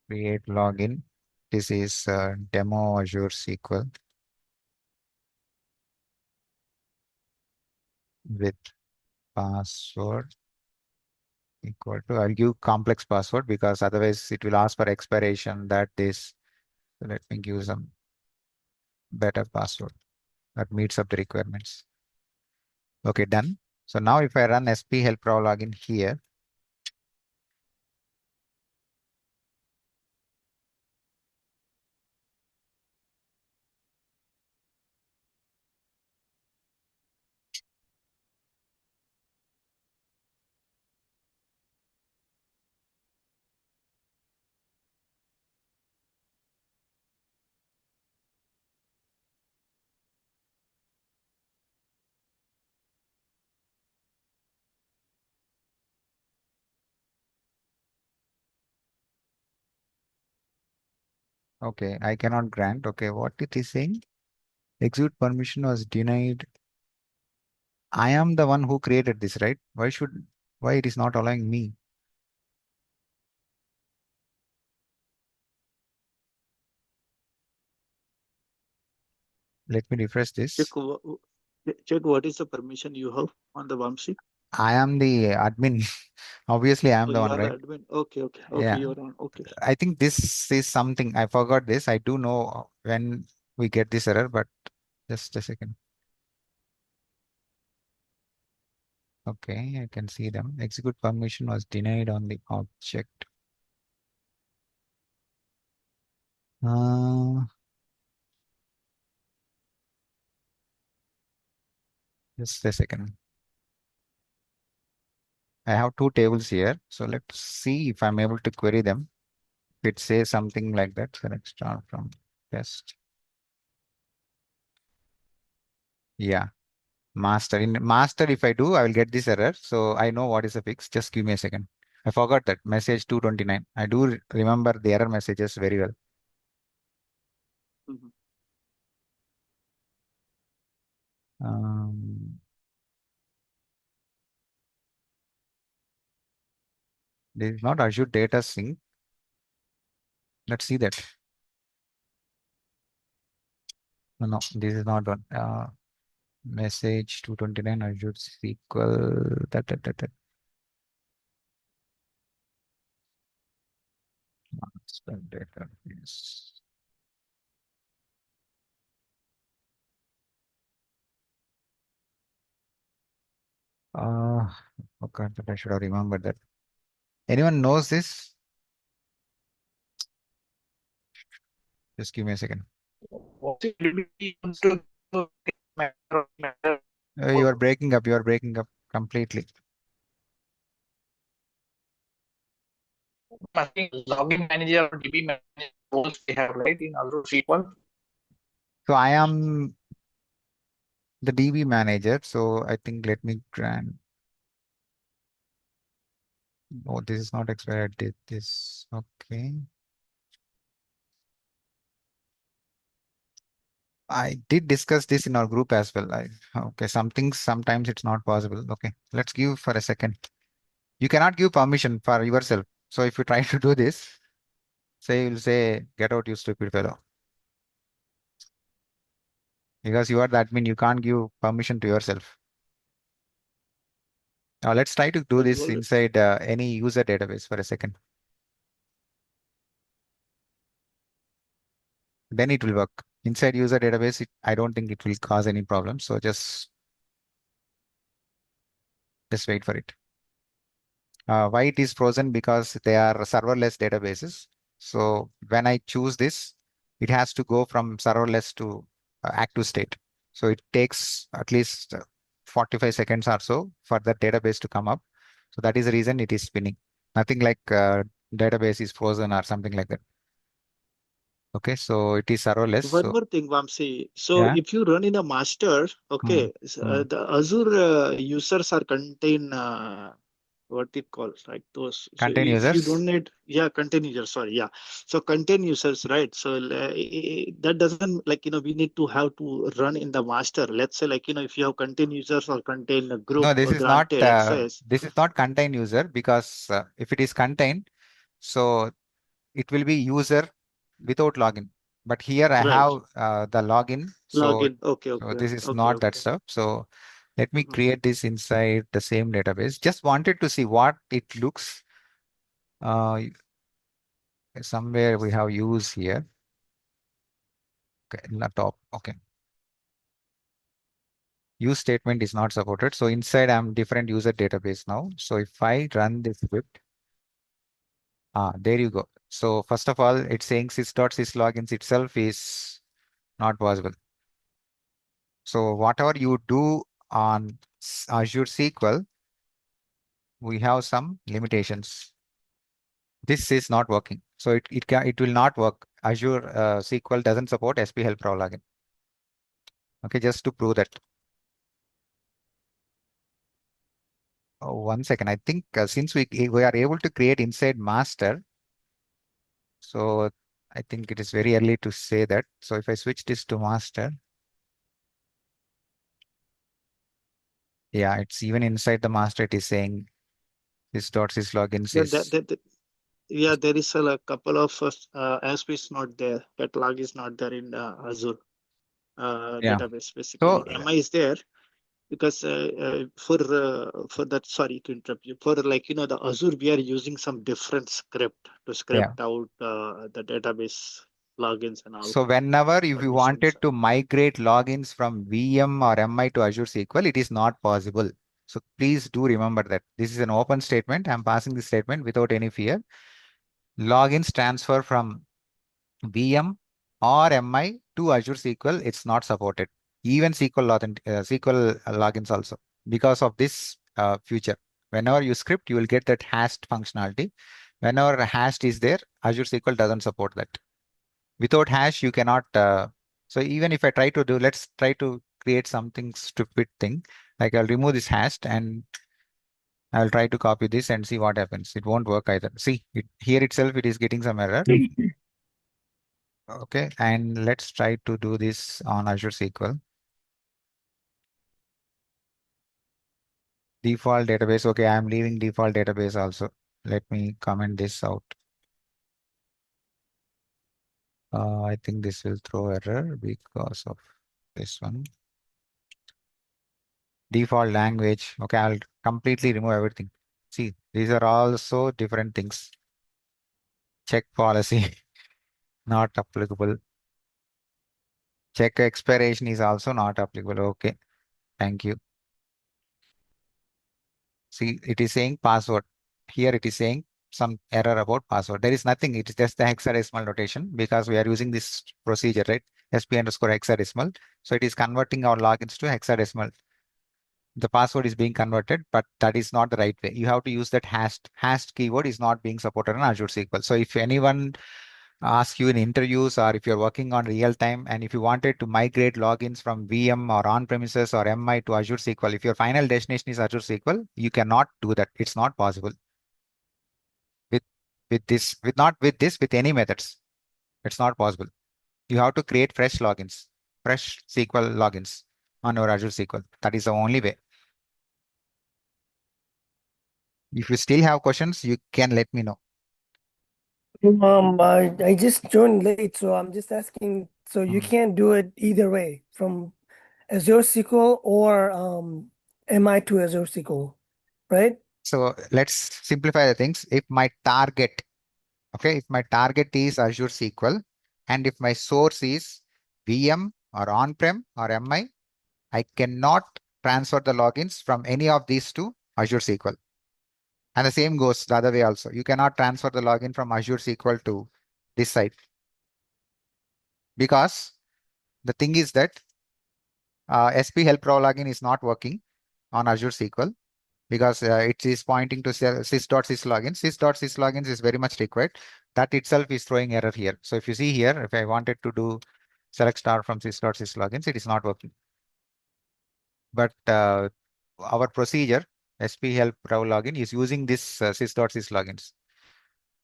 Create login. This is demo Azure SQL with password equal to, I'll give complex password because otherwise it will ask for expiration that this. So let me give some better password that meets up the requirements. Okay, done. So now if I run SP help raw login here, okay, I cannot grant. Okay, what it is saying? Execute permission was denied. I am the one who created this, right? Why it is not allowing me? Let me refresh Check this. check what is the permission you have on the Vamsi. I am the admin. Obviously, I am So the you one, are the right? admin. Okay. Yeah. You're on. Okay. I think this is something. I forgot this. I do know when we get this error, but just a second. Okay, I can see them. Execute permission was denied on the object. Uh, just a second. I have two tables here. So let's see if I'm able to query them. If it says something like that, select start from test. Yeah, master. In master, if I do, I will get this error. So I know what is the fix. Just give me a second. I forgot that message 229. I do remember the error messages very well. Mhm. Um, this is not Azure Data Sync. Let's see that. No, no, this is not one. Message 229 Azure SQL. That. Master database. Uh, okay, but I should have remembered that. Anyone knows this? Just give me a second. What's it will be to matter You are breaking up. You are breaking up completely. asking login manager or DB manager roles we have right in Azure SQL. So I am the DB manager. So I think let me grant. Oh, this is not expired. Did this? Okay. I did discuss this in our group as well. Okay, some things sometimes it's not possible. Okay, let's give for a second. You cannot give permission for yourself. So if you try to do this, say you'll say, get out, you stupid fellow. Because you are the admin, you can't give permission to yourself. Now let's try to do this Control. inside any user database for a second. Then it will work. Inside user database, I don't think it will cause any problem. So just wait for it. Why it is frozen? Because they are serverless databases. So when I choose this, it has to go from serverless to active state. So it takes at least 45 seconds or so for the database to come up. So that is the reason it is spinning. Nothing like database is frozen or something like that. Okay, so it is serverless. One So more thing, Vamsi. So yeah, if you run in a master, hmm, okay, hmm. the Azure users are contain what it calls, right? Those. So Contain if you users. don't need, yeah, contain users. Sorry, yeah. So contain users, right? So that doesn't like we need to have to run in the master. Let's say if you have contain users or contain a group No, this is not granted access, contain user because if it is contained, so it will be user without login. But here I right? have the login. Login. So Okay, this is okay, not that okay. stuff. So let me Mhm. create this inside the same database. Just wanted to see what it looks. Uh, somewhere we have use here. Okay, in the top. Okay. Use statement is not supported. So inside I'm different user database now. So if I run this script, there you go. So first of all, it's saying sys.syslogins itself is not possible. So whatever you do on Azure SQL, we have some limitations. This is not working. So it will not work. Azure SQL doesn't support SP help raw login. Okay, just to prove that. Oh, one second. I think since we are able to create inside master, so I think it is very early to say that. So if I switch this to master, yeah, it's even inside the master. It is saying this.syslogins Yeah, is yeah, there is a like, couple of ASP is not there. Catalog is not there in Azure yeah. database. Basically, So MI is there. Because for that, sorry to interrupt you, for like the Azure, we are using some different script to Yeah. script out the database logins and all So whenever if you permissions. wanted to migrate logins from VM or MI to Azure SQL, it is not possible. So please do remember that this is an open statement. I'm passing this statement without any fear. Logins transfer from VM or MI to Azure SQL, it's not supported. Even SQL logins also. Because of this feature, whenever you script, you will get that hashed functionality. Whenever hashed is there, Azure SQL doesn't support that. Without hash, you cannot. So even if I try to do, let's try to create something stupid thing. Like I'll remove this hashed and I'll try to copy this and see what happens. It won't work either. See, here itself, it is getting some error. Okay, and let's try to do this on Azure SQL. Default database. Okay, I'm leaving default database also. Let me comment this out. I think this will throw error because of this one. Default language. Okay, I'll completely remove everything. See, these are also different things. Check policy, not applicable. Check expiration is also not applicable. Okay, thank you. See, it is saying password. Here it is saying some error about password. There is nothing. It is just the hexadecimal notation because we are using this procedure, right? SP underscore hexadecimal. So it is converting our logins to hexadecimal. The password is being converted, but that is not the right way. You have to use that hashed keyword is not being supported in Azure SQL. So if anyone asks you in interviews or if you're working on real time and if you wanted to migrate logins from VM or on premises or MI to Azure SQL, if your final destination is Azure SQL, you cannot do that. It's not possible with with any methods. It's not possible. You have to create fresh logins, fresh SQL logins on your Azure SQL. That is the only way. If you still have questions, you can let me know. I just joined late, so I'm just asking. So you Mhm. can't do it either way from Azure SQL or MI to Azure SQL, right? So let's simplify the things. If my target, okay, if my target is Azure SQL, and if my source is VM or on-prem or MI, I cannot transfer the logins from any of these to Azure SQL. And the same goes the other way also. You cannot transfer the login from Azure SQL to this site because the thing is that SP help Pro login is not working on Azure SQL because it is pointing to sys.sys login. Sys.sys logins is very much required. That itself is throwing error here. So if you see here, if I wanted to do select star from sys.sys logins, it is not working. But our procedure, SP help Pro login, is using this sys.sys logins.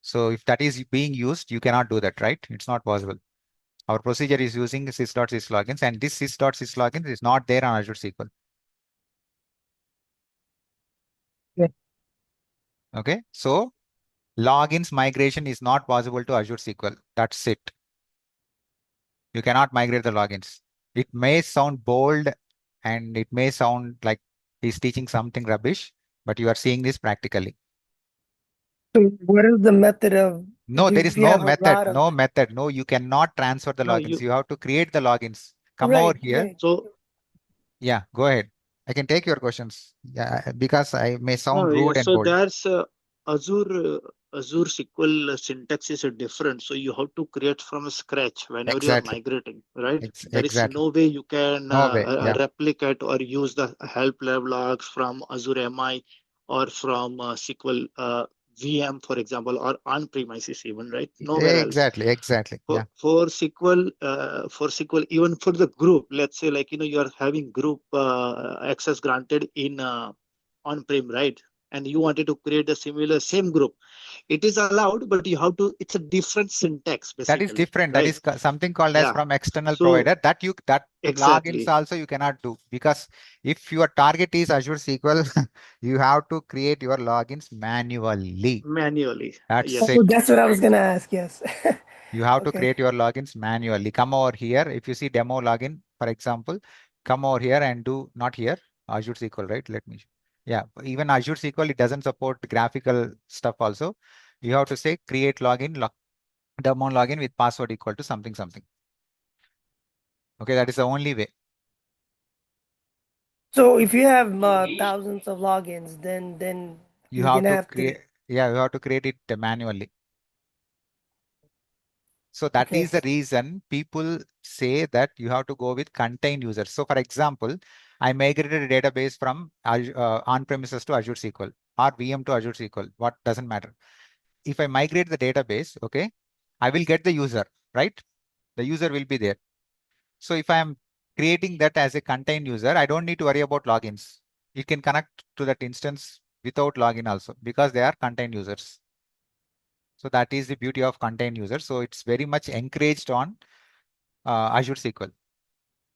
So if that is being used, you cannot do that, right? It's not possible. Our procedure is using sys.sys logins, and this sys.sys logins is not there on Azure SQL. Yeah. Okay, so logins migration is not possible to Azure SQL. That's it. You cannot migrate the logins. It may sound bold and it may sound like he's teaching something rubbish, but you are seeing this practically. So what is the method of No, there if is you no have a method. lot of No method. No, you cannot transfer the No, logins. You have to create the logins. Come over right, here. right. so Yeah, go ahead. I can take your questions. Yeah, because I may no, sound yeah, rude and so bold. there's Azure SQL syntax is different. So you have to create from scratch whenever you are Exactly. migrating, right? There is Exactly. no way you can No way. Yeah. replicate or use the help lab logs from Azure MI or from SQL VM, for example, or on-premises even, right? Nowhere else. Exactly. Exactly. Yeah. For SQL, even for the group, let's say like you are having group access granted in on-prem, right? And you wanted to create a similar same group, it is allowed, but you have to. It's a different syntax That is basically, different. That right? is something called as Yeah. from external So provider that logins exactly, also you cannot do because if your target is Azure SQL, you have to create your logins manually. manually. That's Yes. Oh, it. that's what I was gonna ask. Yes. You have to Okay. create your logins manually. Come over here. If you see demo login, for example, come over here and do not here. Azure SQL, right? Let me. Yeah, even Azure SQL, it doesn't support graphical stuff also. You have to say create demo login with password equal to something something. Okay, that is the only way. So if you have thousands of logins, then You you're have gonna to have to. create. Yeah, you have to create it manually. So that Okay. is the reason people say that you have to go with contained users. So for example, I migrated a database from on-premises to Azure SQL or VM to Azure SQL. What doesn't matter. If I migrate the database, okay, I will get the user, right? The user will be there. So if I am creating that as a contained user, I don't need to worry about logins. It can connect to that instance without login also because they are contained users. So that is the beauty of contained users. So it's very much encouraged on Azure SQL.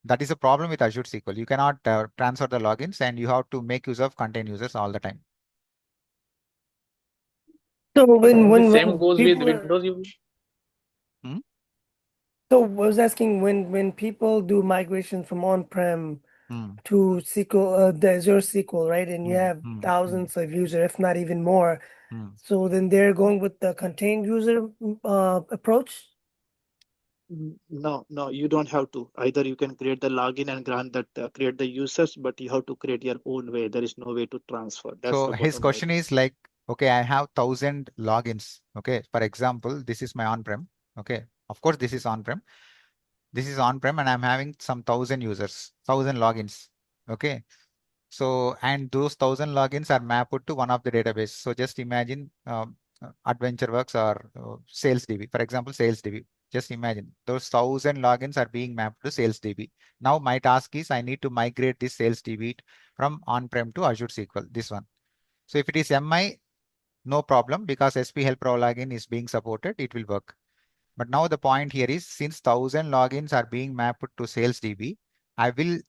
That is a problem with Azure SQL. You cannot transfer the logins and you have to make use of contained users all the time. So The when same goes with people Windows. You Hmm? so I was asking when people do migration from on-prem Hmm. to SQL, the Azure SQL, right? And you Hmm. have Hmm. thousands of users, if not even more. Hmm. So then they're going with the contained user approach. No, no, you don't have to. Either you can create the login and grant that create the users, but you have to create your own way. There is no way to transfer. That's So the his bottom line. question is like, okay, I have 1,000 logins. Okay, for example, this is my on-prem. Okay, of course, this is on-prem. This is on-prem and I'm having some 1,000 users, 1,000 logins. Okay. So, and those 1,000 logins are mapped to one of the database. So just imagine AdventureWorks or SalesDB, for example, SalesDB. Just imagine those 1,000 logins are being mapped to SalesDB. Now my task is I need to migrate this SalesDB from on-prem to Azure SQL, this one. So if it is MI, no problem because SP Help Pro login is being supported, it will work. But now the point here is since 1,000 logins are being mapped to SalesDB, I will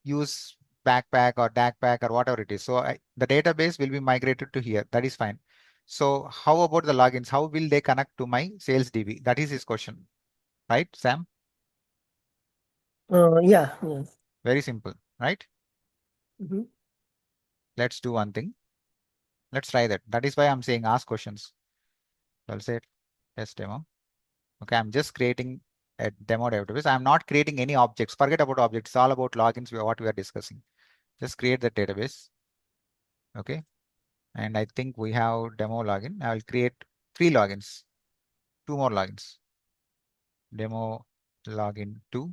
use backpack or DACpack or whatever it is. So the database will be migrated to here. That is fine. So how about the logins? How will they connect to my sales DB? That is his question, right, Sam? Yeah. Yeah. Very simple, right? Hmm. Let's do one thing. Let's try that. That is why I'm saying ask questions. So I'll say test demo. Okay, I'm just creating a demo database. I'm not creating any objects. Forget about objects. It's all about logins, what we are discussing. Just create the database. Okay. And I think we have demo login. I will create 3 logins, 2 more logins. Demo login 2.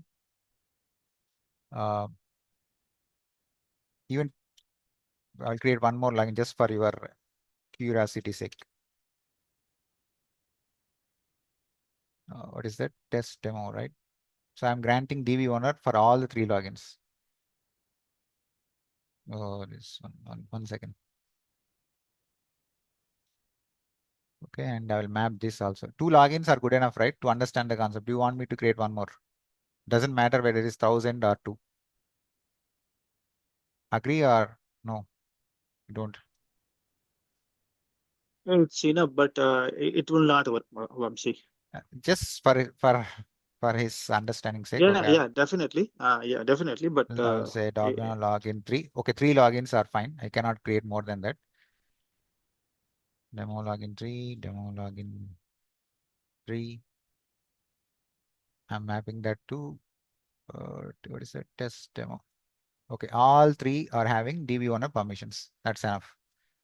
Uh, even I'll create one more login just for your curiosity sake. What is that? Test demo, right? So I'm granting DB owner for all the 3 logins. Oh, this one second. Okay, and I will map this also. 2 logins are good enough, right? To understand the concept. Do you want me to create one more? Doesn't matter whether it is 1,000 or 2. Agree or no? You don't. It's enough, but it will not work, Vamsi. Just for his understanding sake, Yeah, okay. yeah, definitely. Yeah, definitely. But I will say login 3. Okay, 3 logins are fine. I cannot create more than that. Demo login 3, demo login 3. I'm mapping that to what is that? Test demo. Okay, all 3 are having DB owner permissions. That's enough.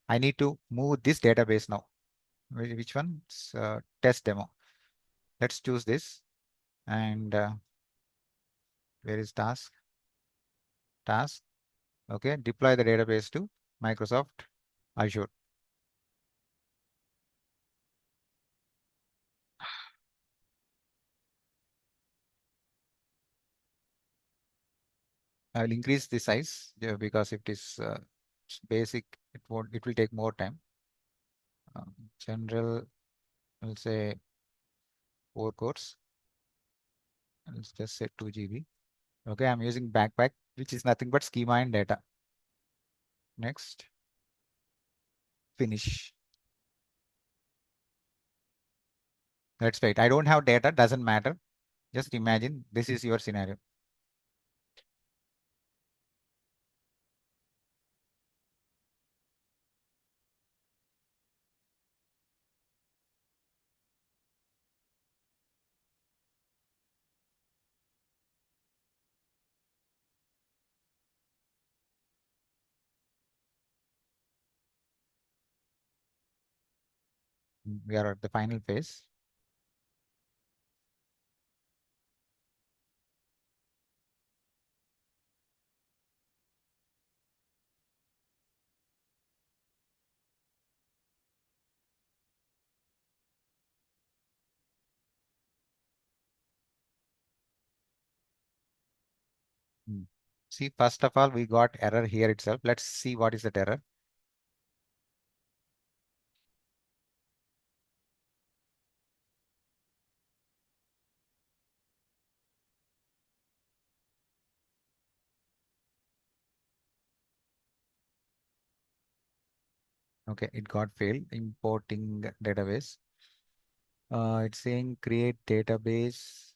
I need to move this database now. Which one? Test demo. Let's choose this. And where is task? Task. Okay, deploy the database to Microsoft Azure. I will increase the size because if it is basic, it will take more time. General, I'll say 4 cores. Let's just say 2 GB. Okay, I'm using backpack, which is nothing but schema and data. Next, finish. That's right. I don't have data, doesn't matter. Just imagine this is your scenario. We are at the final phase. See, first of all, we got error here itself. Let's see what is that error. Okay, it got failed importing database. It's saying create database.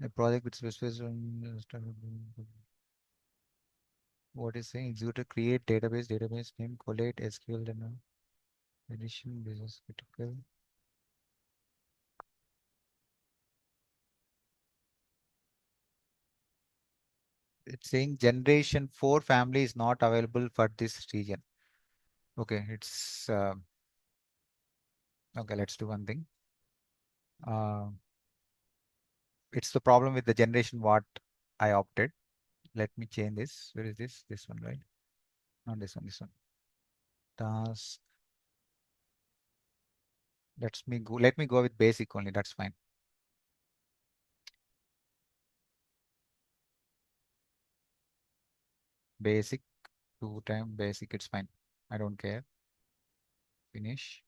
A project with specific what is saying execute to create database name collate SQL and addition business critical. It's saying generation 4 family is not available for this region. Okay, it's okay. Let's do one thing. It's the problem with the generation what I opted. Let me change this. Where is this? This one, right? Not this one. This one. Task. Let me go with basic only. That's fine. Basic. 2 times basic. It's fine. I don't care. Finish.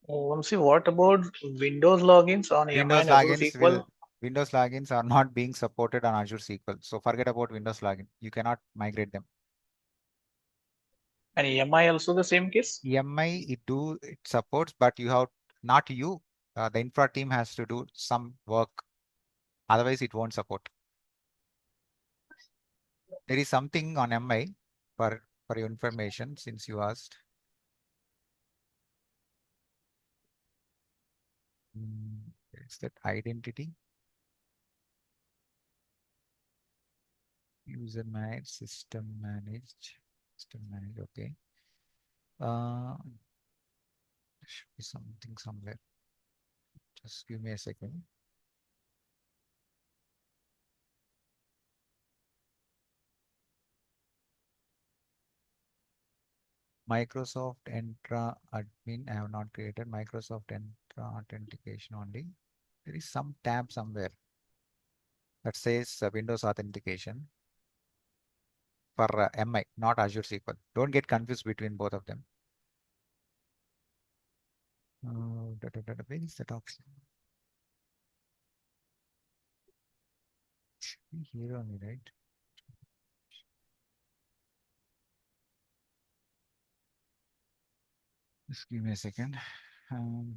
Vamsi, what about Windows logins on MI Windows and Azure logins will SQL? Windows logins are not being supported on Azure SQL. So forget about Windows login. You cannot migrate them. And MI also the same case? EMI it supports, but you have not you. The infra team has to do some work. Otherwise, it won't support. There is something on MI for your information since you asked. Is that identity? User managed, system managed, okay. There should be something somewhere. Just give me a second. Microsoft Entra admin. I have not created Microsoft Entra authentication only. There is some tab somewhere that says Windows authentication for MI, not Azure SQL. Don't get confused between both of them. Where is that option? Should be here only, right? Just give me a second. Um,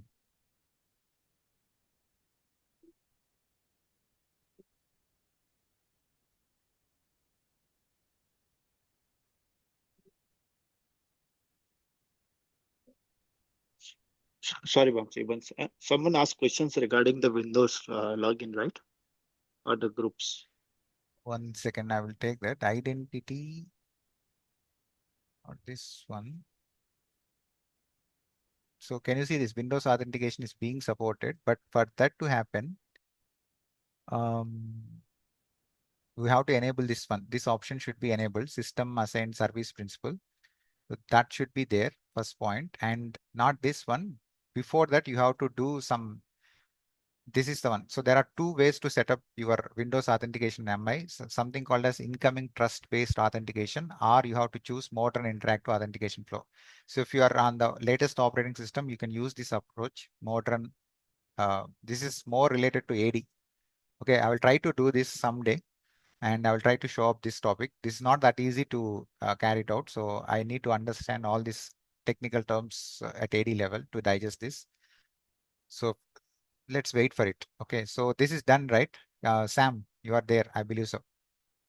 Sorry, Vamsi. Once someone asked questions regarding the Windows login, right? Or the groups. 1 second, I will take that. Identity or this one. So can you see this Windows authentication is being supported, but for that to happen, we have to enable this one. This option should be enabled, system assigned service principal. So that should be there, first point, and not this one. Before that, you have to do some. This is the one. So there are two ways to set up your Windows authentication MI. So something called as incoming trust-based authentication, or you have to choose modern interactive authentication flow. So if you are on the latest operating system, you can use this approach, modern. This is more related to AD. Okay, I will try to do this someday and I will try to show up this topic. This is not that easy to carry it out. So I need to understand all these technical terms at AD level to digest this. So let's wait for it. Okay, so this is done, right? Sam, you are there, I believe so.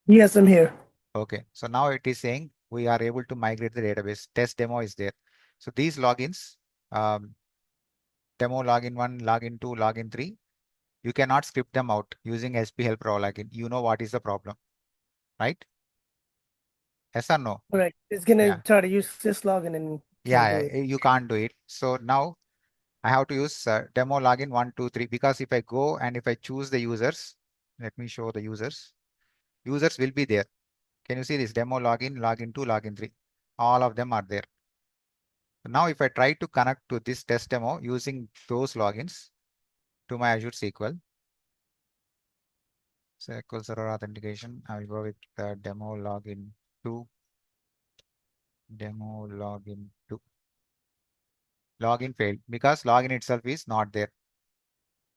Yes, I'm here. Okay, so now it is saying we are able to migrate the database. Test demo is there. So these logins, um, demo login 1, login 2, login 3, you cannot script them out using SP help raw login. You know what is the problem, right? Yes or no? Correct. It's gonna Yeah. try to use syslogin and can't do Yeah, it. you can't do it. So now I have to use demo login 1, 2, 3 because if I go and if I choose the users, let me show the users. Users will be there. Can you see this demo login, login 2, login 3? All of them are there. Now, if I try to connect to this test demo using those logins to my Azure SQL Server Authentication, I will go with the demo login 2, demo login 2. Login failed because login itself is not there,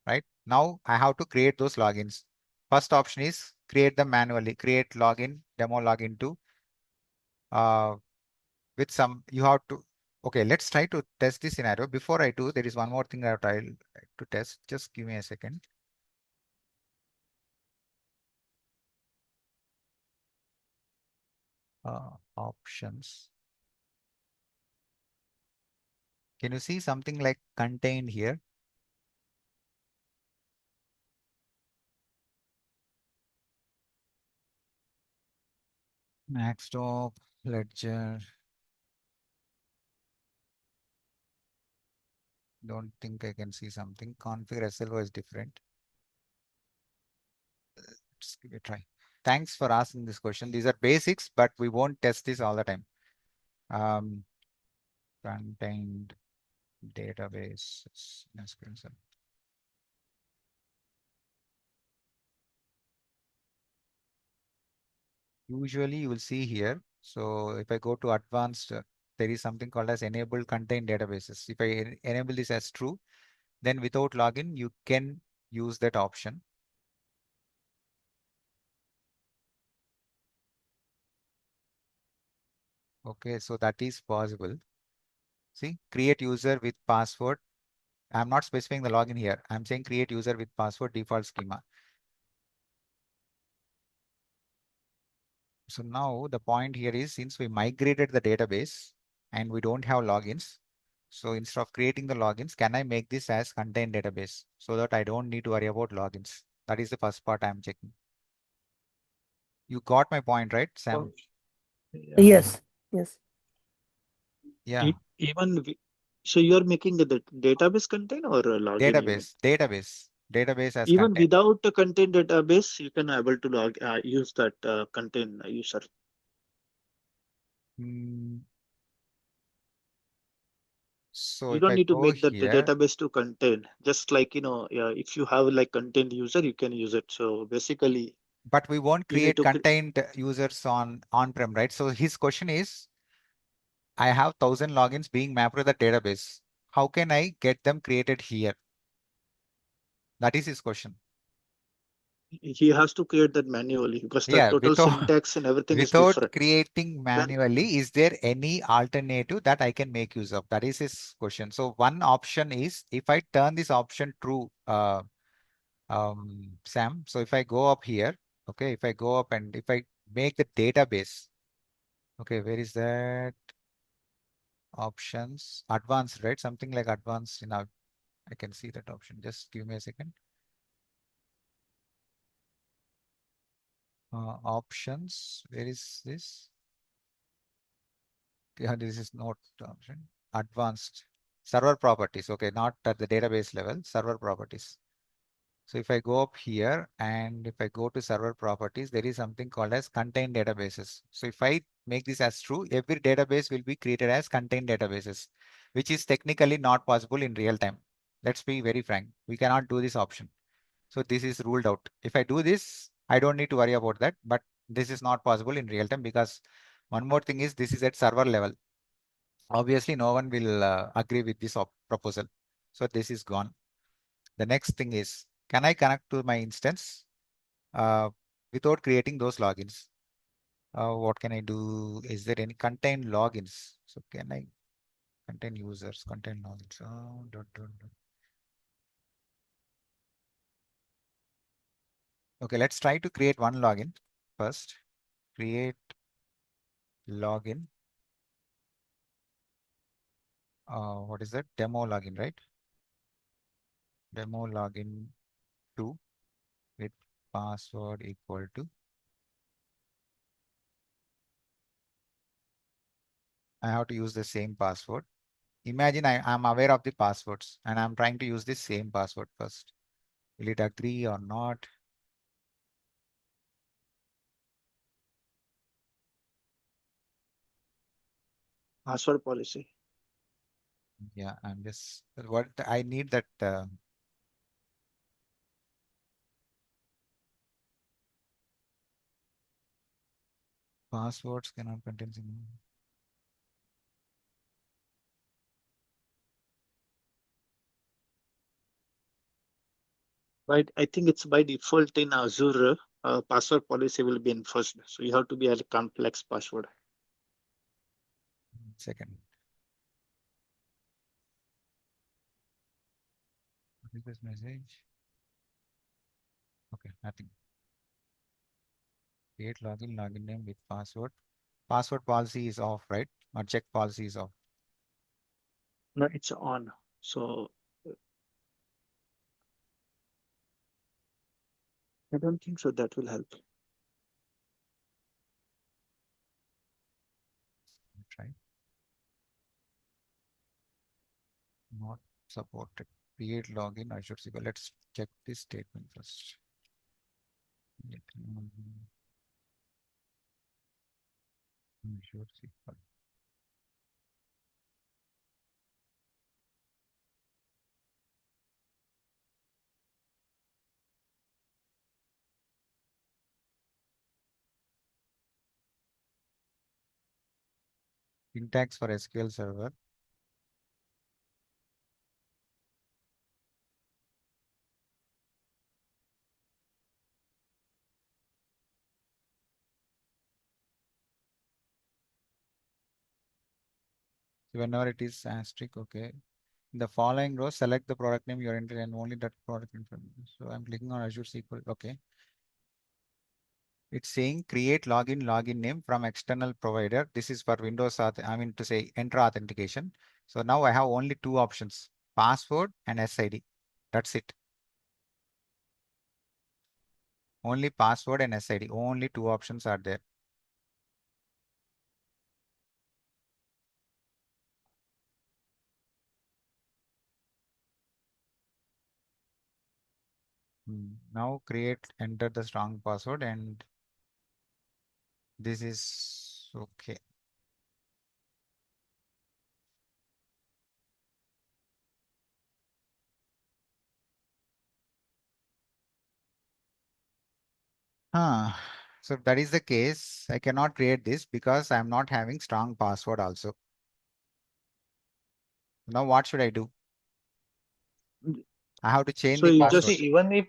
right? Now, I have to create those logins. First option is create them manually, create login, demo login 2. With some, you have to, okay, let's try to test this scenario. Before I do, there is one more thing that I'll like to test. Just give me a second. Options. Can you see something like contained here? Maxtop, Ledger. Don't think I can see something. Configure SLO is different. Just give it a try. Thanks for asking this question. These are basics, but we won't test this all the time. Um, Contained database. SQL Server. Usually you will see here. So if I go to advanced, there is something called as enable contained databases. If I enable this as true, then without login, you can use that option. Okay, so that is possible. See, create user with password. I'm not specifying the login here. I'm saying create user with password default schema. So now the point here is since we migrated the database and we don't have logins, so instead of creating the logins, can I make this as contained database so that I don't need to worry about logins? That is the first part I'm checking. You got my point, right, Sam? Yeah. Yes. Yes. Yeah, Even so, you are making the database contain or a login, you mean? database as Even contained. without a contain database, you can able to use that contain user. Hmm, so You if don't I need to go make that here, database to contain. Just like if you have like contained user, you can use it. So basically, but we won't you need create to. contained users on-prem, right? So his question is, I have 1,000 logins being mapped to the database. How can I get them created here? That is his question. He has to create that manually because the Yeah, total without syntax and everything is without different. creating Then manually, is there any alternative that I can make use of? That is his question. So one option is if I turn this option true, Sam. So if I go up here, okay, if I go up and if I make the database, okay, where is that options? Advanced, right? Something like advanced. I can see that option. Just give me a second. Options. Where is this? Yeah, this is not option. Advanced server properties. Okay, not at the database level, server properties. So if I go up here and if I go to server properties, there is something called as contained databases. So if I make this as true, every database will be created as contained databases, which is technically not possible in real time. Let's be very frank. We cannot do this option. So this is ruled out. If I do this, I don't need to worry about that, but this is not possible in real time because one more thing is this is at server level. Obviously, no one will agree with this proposal. So this is gone. The next thing is, can I connect to my instance uh, without creating those logins? What can I do? Is there any contain logins? So can I contain users, contain logins? Okay, let's try to create one login first. Create login. What is that? Demo login, right? Demo login 2 with password equal to. I have to use the same password. Imagine I'm aware of the passwords and I'm trying to use the same password first. Will it agree or not? Password policy. Yeah, I'm just what I need that passwords cannot contain. Right. I think it's by default in Azure, password policy will be enforced. So you have to be a complex password. Second. What is this message? Okay, nothing. Create login name with password. Password policy is off, right? Or check policy is off. No, it's on. So I don't think so. That will help. Try. Not supported. Create login Azure SQL. Let's check this statement first. Azure SQL. Syntax for SQL Server. So whenever it is asterisk, okay. In the following row, select the product name you're entering and only that product information. So I'm clicking on Azure SQL. Okay. It's saying create login name from external provider. This is for Windows, I mean to say enter authentication. So now I have only two options, password and SID. That's it. Only password and SID. Only two options are there. Now enter the strong password and this is okay. So if that is the case, I cannot create this because I'm not having strong password also. Now what should I do? I have to change So the you password. just Even if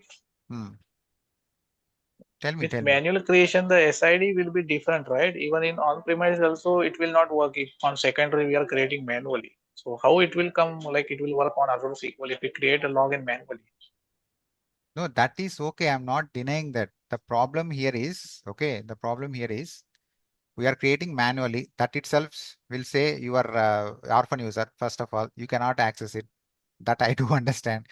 Tell with me. manual creation, the SID will be different, right? Even in on-premise also, it will not work if on secondary we are creating manually. So how it will come, like it will work on Azure SQL if we create a login manually? No, that is okay. I'm not denying that. The problem here is, okay, the problem here is we are creating manually. That itself will say you are orphan user. First of all, you cannot access it. That I do understand.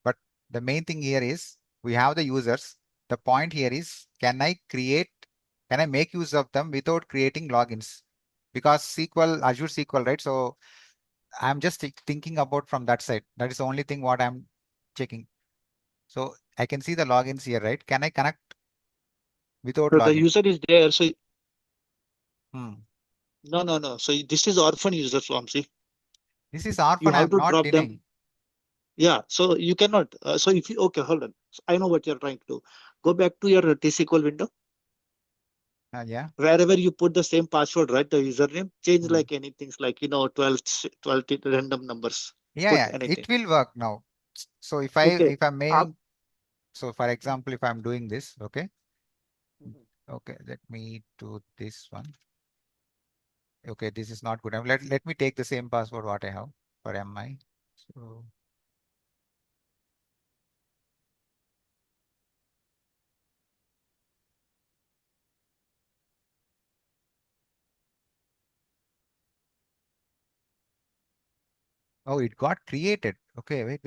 But the main thing here is we have the users. The point here is, can I make use of them without creating logins? Because Azure SQL, right? So I'm just thinking about from that side. That is the only thing what I'm checking. So I can see the logins here, right? Can I connect without so the login? user is there. So Hmm. no. So this is orphan user form. See, This is you orphan. have I'm to not drop them. denying. Yeah. So you cannot. So if you okay, hold on. So I know what you're trying to do. Go back to your T-SQL window. Yeah. Wherever you put the same password, right? The username, change Hmm. like anything like 12 random numbers. Put Yeah. anything. It will work now. So Okay. if I'm Up. making, so for example, if I'm doing this, okay. Mhm. Okay, let me do this one. Okay, this is not good. Let me take the same password what I have for MI. So Oh, it got created. Okay, wait.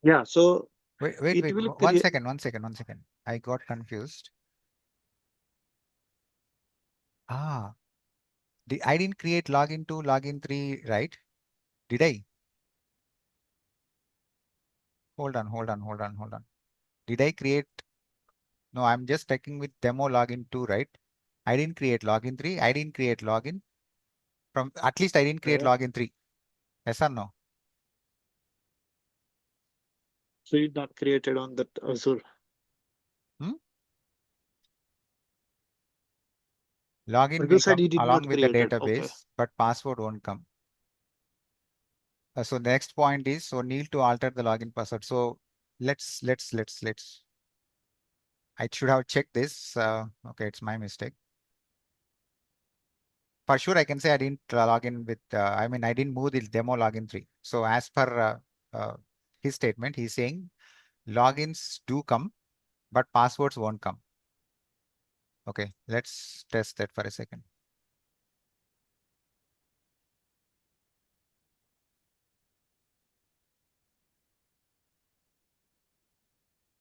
Yeah. So Wait. it will One create. second. I got confused. Ah, I didn't create login 2, login 3, right? Did I? Hold on. Did I create? No, I'm just checking with demo login 2, right? I didn't create login 3. I didn't create login from, at least I didn't create login 3. Yes or no? So it's not created on that Azure. Hmm? Login Azure will side come you did along not with the created. Okay. database, but password won't come. So the next point is, so need to alter the login password. So let's. I should have checked this. Okay, it's my mistake. For sure, I can say I didn't log in with, I mean, I didn't move the demo login 3. So as per his statement, he's saying logins do come, but passwords won't come. Okay, let's test that for a second.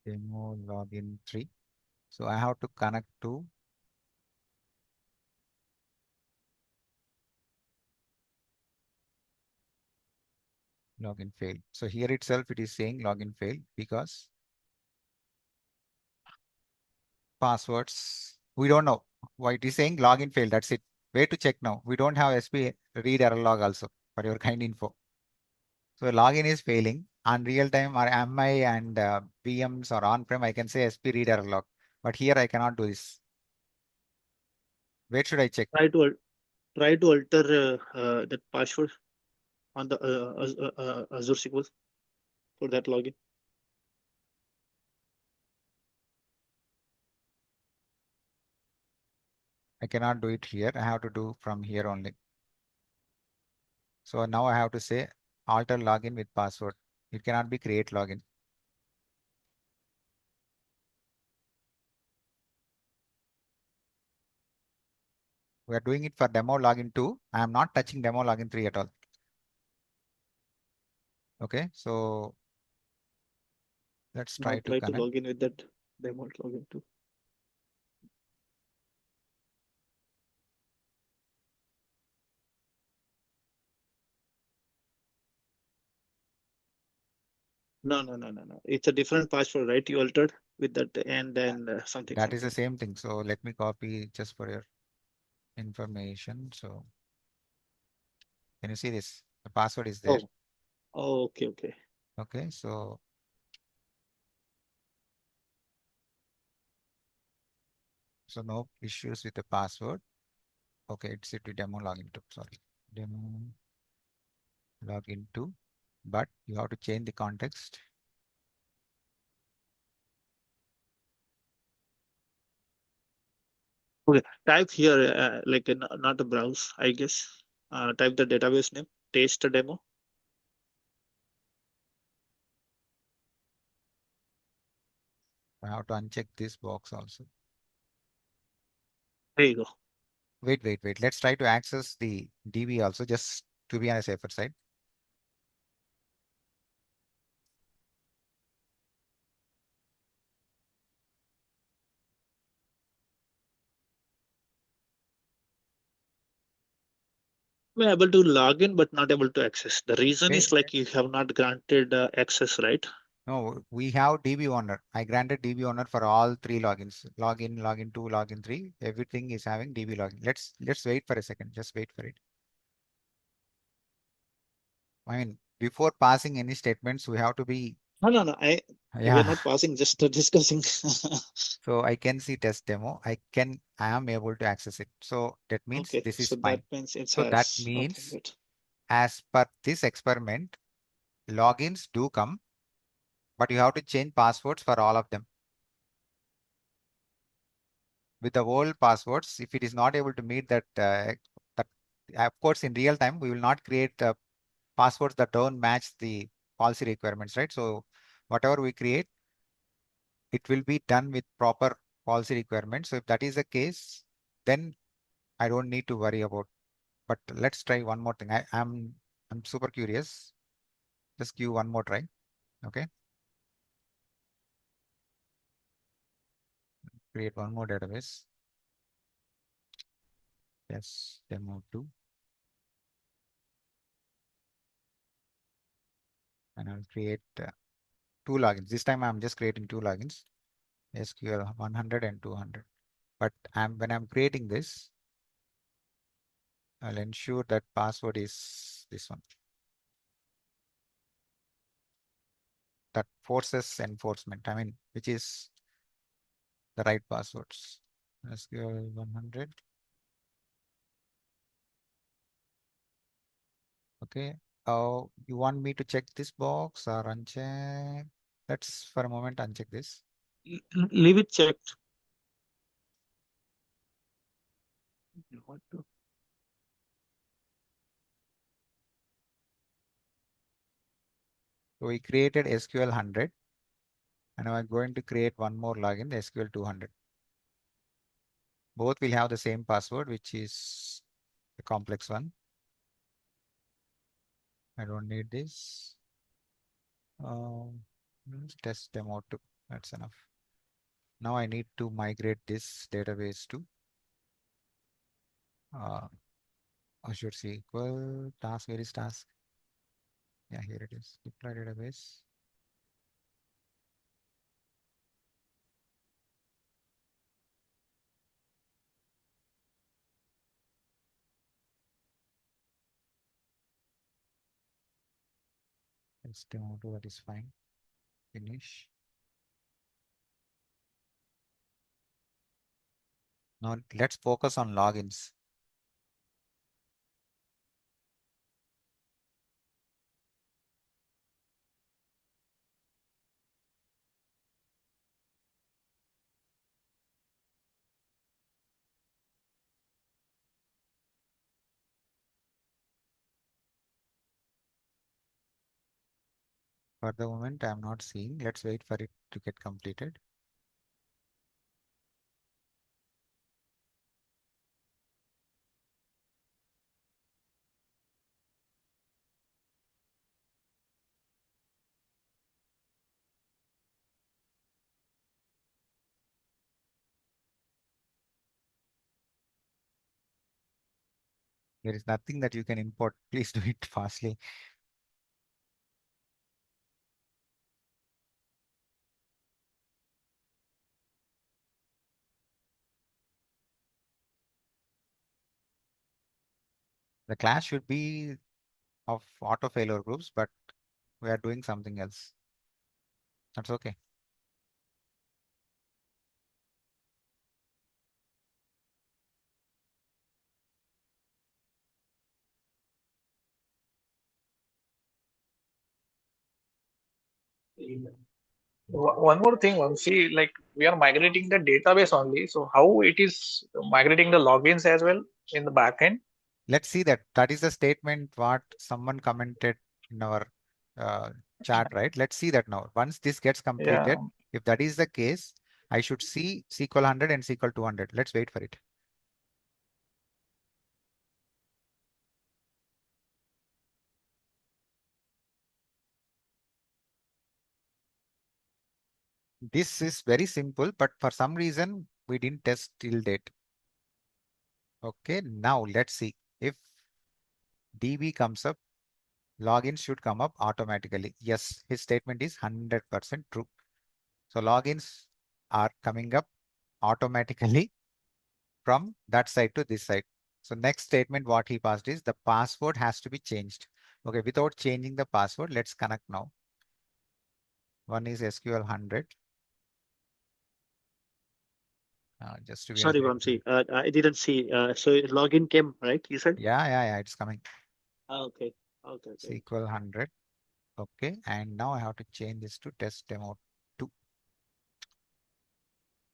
Demo login 3. So I have to connect to login failed. So here itself, it is saying login failed because passwords, we don't know why it is saying login failed. That's it. Where to check now? We don't have SP read error log also for your kind info. So login is failing on real time or MI and VMs or on-prem, I can say SP read error log. But here I cannot do this. Where should I check? Try to alter that password on the Azure SQL for that login. I cannot do it here. I have to do from here only. So now I have to say alter login with password. It cannot be create login. We are doing it for demo login 2. I am not touching demo login 3 at all. Okay, so let's Now try to try to connect. log in with that demo login too. No. It's a different password, right? You altered with that and then something. That is the same thing. So let me copy just for your information. So can you see this? The password is there. Oh, okay. Okay, so no issues with the password. Okay, it's it to demo login to, sorry. Demo login to, but you have to change the context. Okay, type here like not a browse, I guess. Type the database name, taste demo. I have to uncheck this box also. There you go. Wait. Let's try to access the DB also, just to be on a safer side. We're able to log in, but not able to access. The reason Wait, is like you have not granted access, right? no, we have DB owner. I granted DB owner for all 3 logins. Login, login 2, login 3. Everything is having DB login. Let's wait for a second. Just wait for it. I mean, before passing any statements, we have to be, No. We're yeah. not passing, just discussing. So I can see test demo. I am able to access it. So that means Okay, this so is that fine. means it So that has. Okay, means good. as per this experiment, logins do come, but you have to change passwords for all of them. With the old passwords, if it is not able to meet that of course, in real time, we will not create passwords that don't match the policy requirements, right? So whatever we create, it will be done with proper policy requirements. So if that is the case, then I don't need to worry about. But let's try one more thing. I'm super curious. Just give one more try. Okay. Create one more database. Yes, demo 2. And I'll create 2 logins. This time I'm just creating 2 logins, SQL 100 and 200. But when I'm creating this, I'll ensure that password is this one. That forces enforcement. I mean, which is the right passwords. SQL 100. Okay. Oh, you want me to check this box or uncheck? Let's for a moment uncheck this. Leave it checked. What to- So we created SQL 100 and I'm going to create one more login, the SQL 200. Both will have the same password, which is the complex one. I don't need this. Test demo 2. That's enough. Now I need to migrate this database to uh, Azure SQL task. Where is task? Yeah, here it is. Deploy database. It's demo 2. That is fine. Finish. Now let's focus on logins. For the moment, I'm not seeing. Let's wait for it to get completed. There is nothing that you can import. Please do it fastly. The class should be of auto failure groups, but we are doing something else. That's okay. One more thing, Vamsi, like we are migrating the database only. So how it is migrating the logins as well in the backend? Let's see that. That is the statement what someone commented in our uh, chat, right? Let's see that now. Once this gets Yeah. completed, if that is the case, I should see SQL 100 and SQL 200. Let's wait for it. This is very simple, but for some reason we didn't test till date. Okay, now let's see if DB comes up, login should come up automatically. Yes, his statement is 100% true. So logins are coming up automatically from that side to this side. So next statement what he passed is the password has to be changed. Okay, without changing the password, let's connect now. One is SQL 100. Just to be on Sorry, safe Vamsi. side. I didn't see. So login came, right? You said? Yeah, it's coming. Okay. Okay. Okay. SQL 100. Okay, and now I have to change this to test demo 2.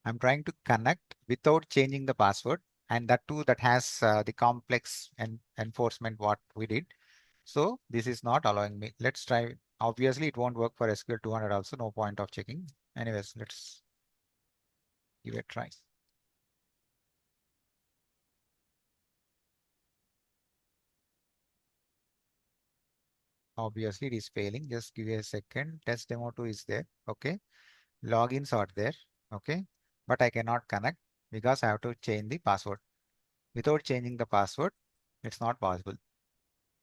I'm trying to connect without changing the password, and that too that has the complex enforcement what we did. So this is not allowing me. Let's try. Obviously, it won't work for SQL 200 also. No point of checking. Anyways, let's give it a try. Obviously, it is failing. Just give me a second. Test demo 2 is there. Okay. Logins are there. Okay. But I cannot connect because I have to change the password. Without changing the password, it's not possible.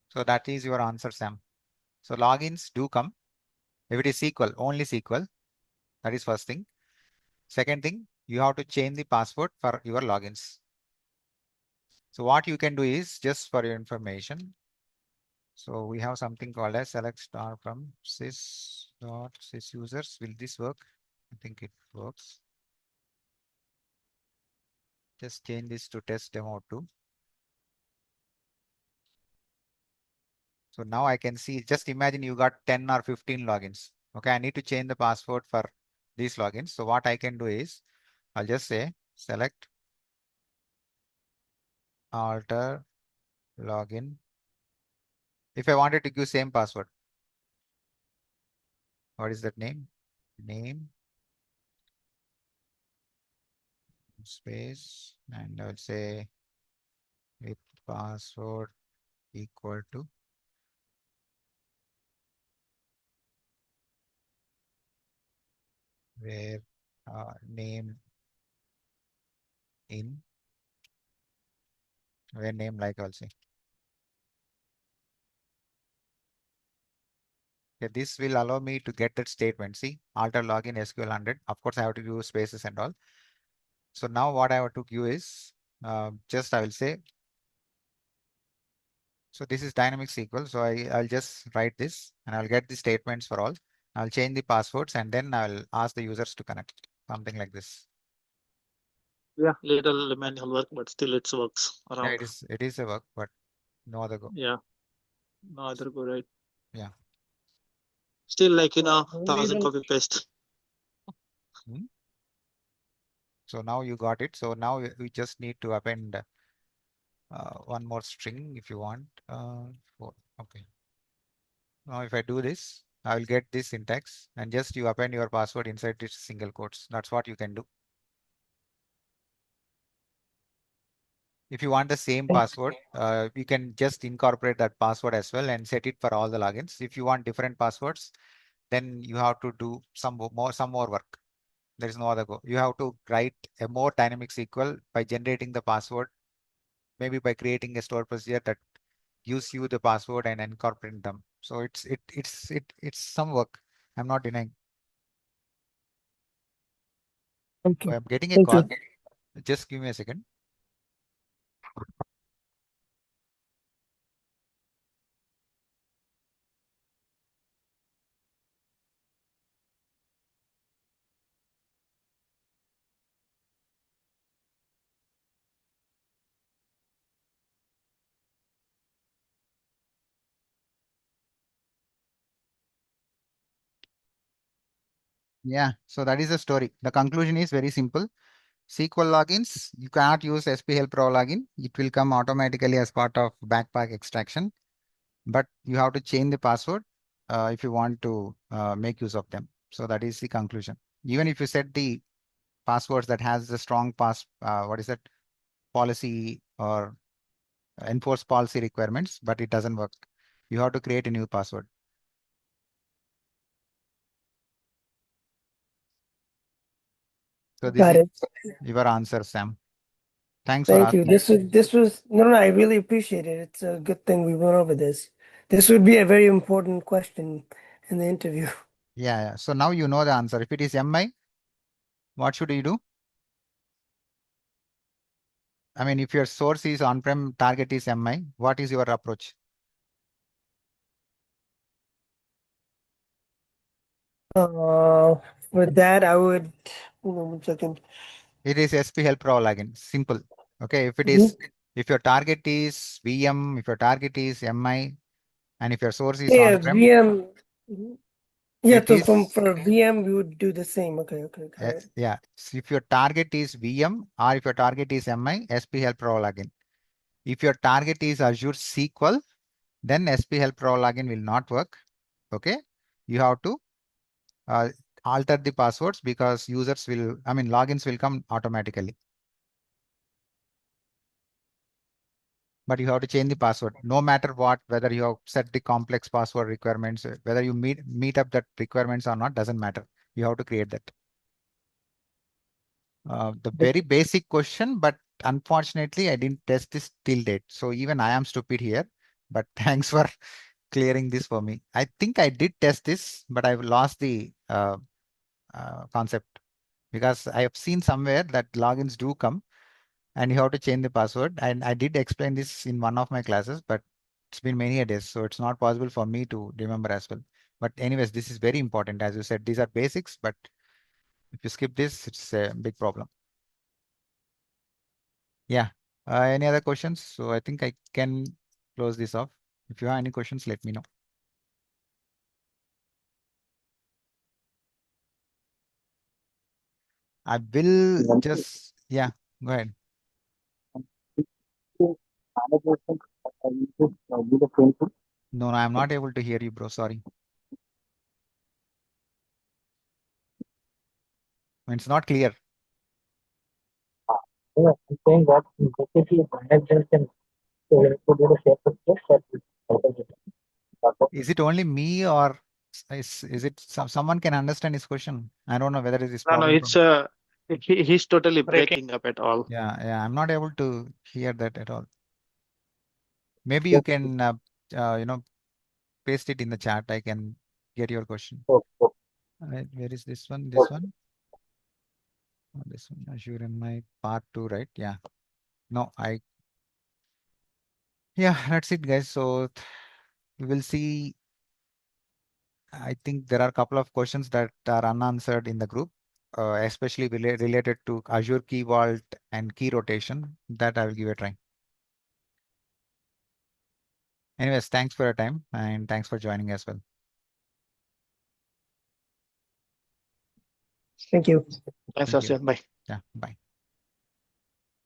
So that is your answer, Sam. So logins do come. If it is SQL, only SQL. That is first thing. Second thing, you have to change the password for your logins. So what you can do is, just for your information, so we have something called as select star from sys users. Will this work? I think it works. Just change this to test demo 2. So now I can see, just imagine you got 10 or 15 logins. Okay, I need to change the password for these logins. So what I can do is, I'll just say select alter login. If I wanted to give same password, what is that name? Name space, and I will say with password equal to where name in where name like I'll say. Okay, this will allow me to get that statement. See, alter login SQL 100. Of course, I have to use spaces and all. So now what I have to give is just I will say. So this is dynamic SQL. So I'll just write this and I'll get the statements for all. I'll change the passwords and then I'll ask the users to connect. Something like this. Yeah, little manual work, but still it works Yeah, around. it is a work, but no other go. Yeah, no other go, right? Yeah. Still, like, We 1,000 don't- copy paste. Hmm? So now you got it. So now we just need to append one more string if you want. Okay. Now if I do this, I will get this syntax and just you append your password inside this single quotes. That's what you can do. If you want the same password, you can just incorporate that password as well and set it for all the logins. If you want different passwords, then you have to do some more work. There is no other go. You have to write a more dynamic SQL by generating the password, maybe by creating a store procedure that gives you the password and incorporating them. So it's some work. I'm not denying. Okay. I'm getting a Thank call. you. Just give me a second. Yeah, so that is the story. The conclusion is very simple. SQL logins, you cannot use SP Help Pro login. It will come automatically as part of backpack extraction, but you have to change the password if you want to make use of them. So that is the conclusion. Even if you set the passwords that has the strong what is that, policy or enforce policy requirements, but it doesn't work. You have to create a new password. So this Got is it. your answer, Sam. Thanks for Thank you. asking. This was no, I really appreciate it. It's a good thing we went over this. This would be a very important question in the interview. Yeah. So now you know the answer. If it is MI, what should you do? I mean, if your source is on-prem, target is MI, what is your approach? Uh, with that, I would hold on 1 second. It is SP Help Pro login. Simple. Okay. Mhm. If your target is VM, if your target is MI, and if your source is Yeah, on-prem, VM. Mhm. Yeah, it so is for VM, we would do the same. Okay, got it. yeah. So if your target is VM or if your target is MI, SP Help Pro login. If your target is Azure SQL, then SP Help Pro login will not work. Okay. You have to uh, alter the passwords because logins will come automatically. but you have to change the password no matter what, whether you have set the complex password requirements, whether you meet up that requirements or not, doesn't matter. You have to create that. The very basic question, but unfortunately I didn't test this till date. So even I am stupid here, but thanks for clearing this for me. I think I did test this, but I've lost the concept, because I have seen somewhere that logins do come and you have to change the password. And I did explain this in one of my classes, but it's been many a days, so it's not possible for me to remember as well. But anyways, this is very important. As you said, these are basics, but if you skip this, it's a big problem. Yeah. Any other questions? So I think I can close this off. If you have any questions, let me know. I will just, yeah, go ahead. No, I'm not able to hear you, bro. Sorry. It's not clear. Yeah, I'm saying that basically manager can to do the separate Is it only me, or is it someone can understand his question? I don't know whether it is No, problem it's from. he's totally Breaking. breaking up at all. Yeah, I'm not able to hear that at all. Maybe you can, you know, paste it in the chat. I can get your question. Right, where is this one? This one? Oh, this one, Azure MI part 2, right? Yeah. No, yeah, that's it, guys. So we will see. I think there are a couple of questions that are unanswered in the group, especially related to Azure Key Vault and key rotation. That I will give a try. Anyways, thanks for your time and thanks for joining as well. Thank you. Thanks, Thank you. Asya. Bye. Yeah, bye.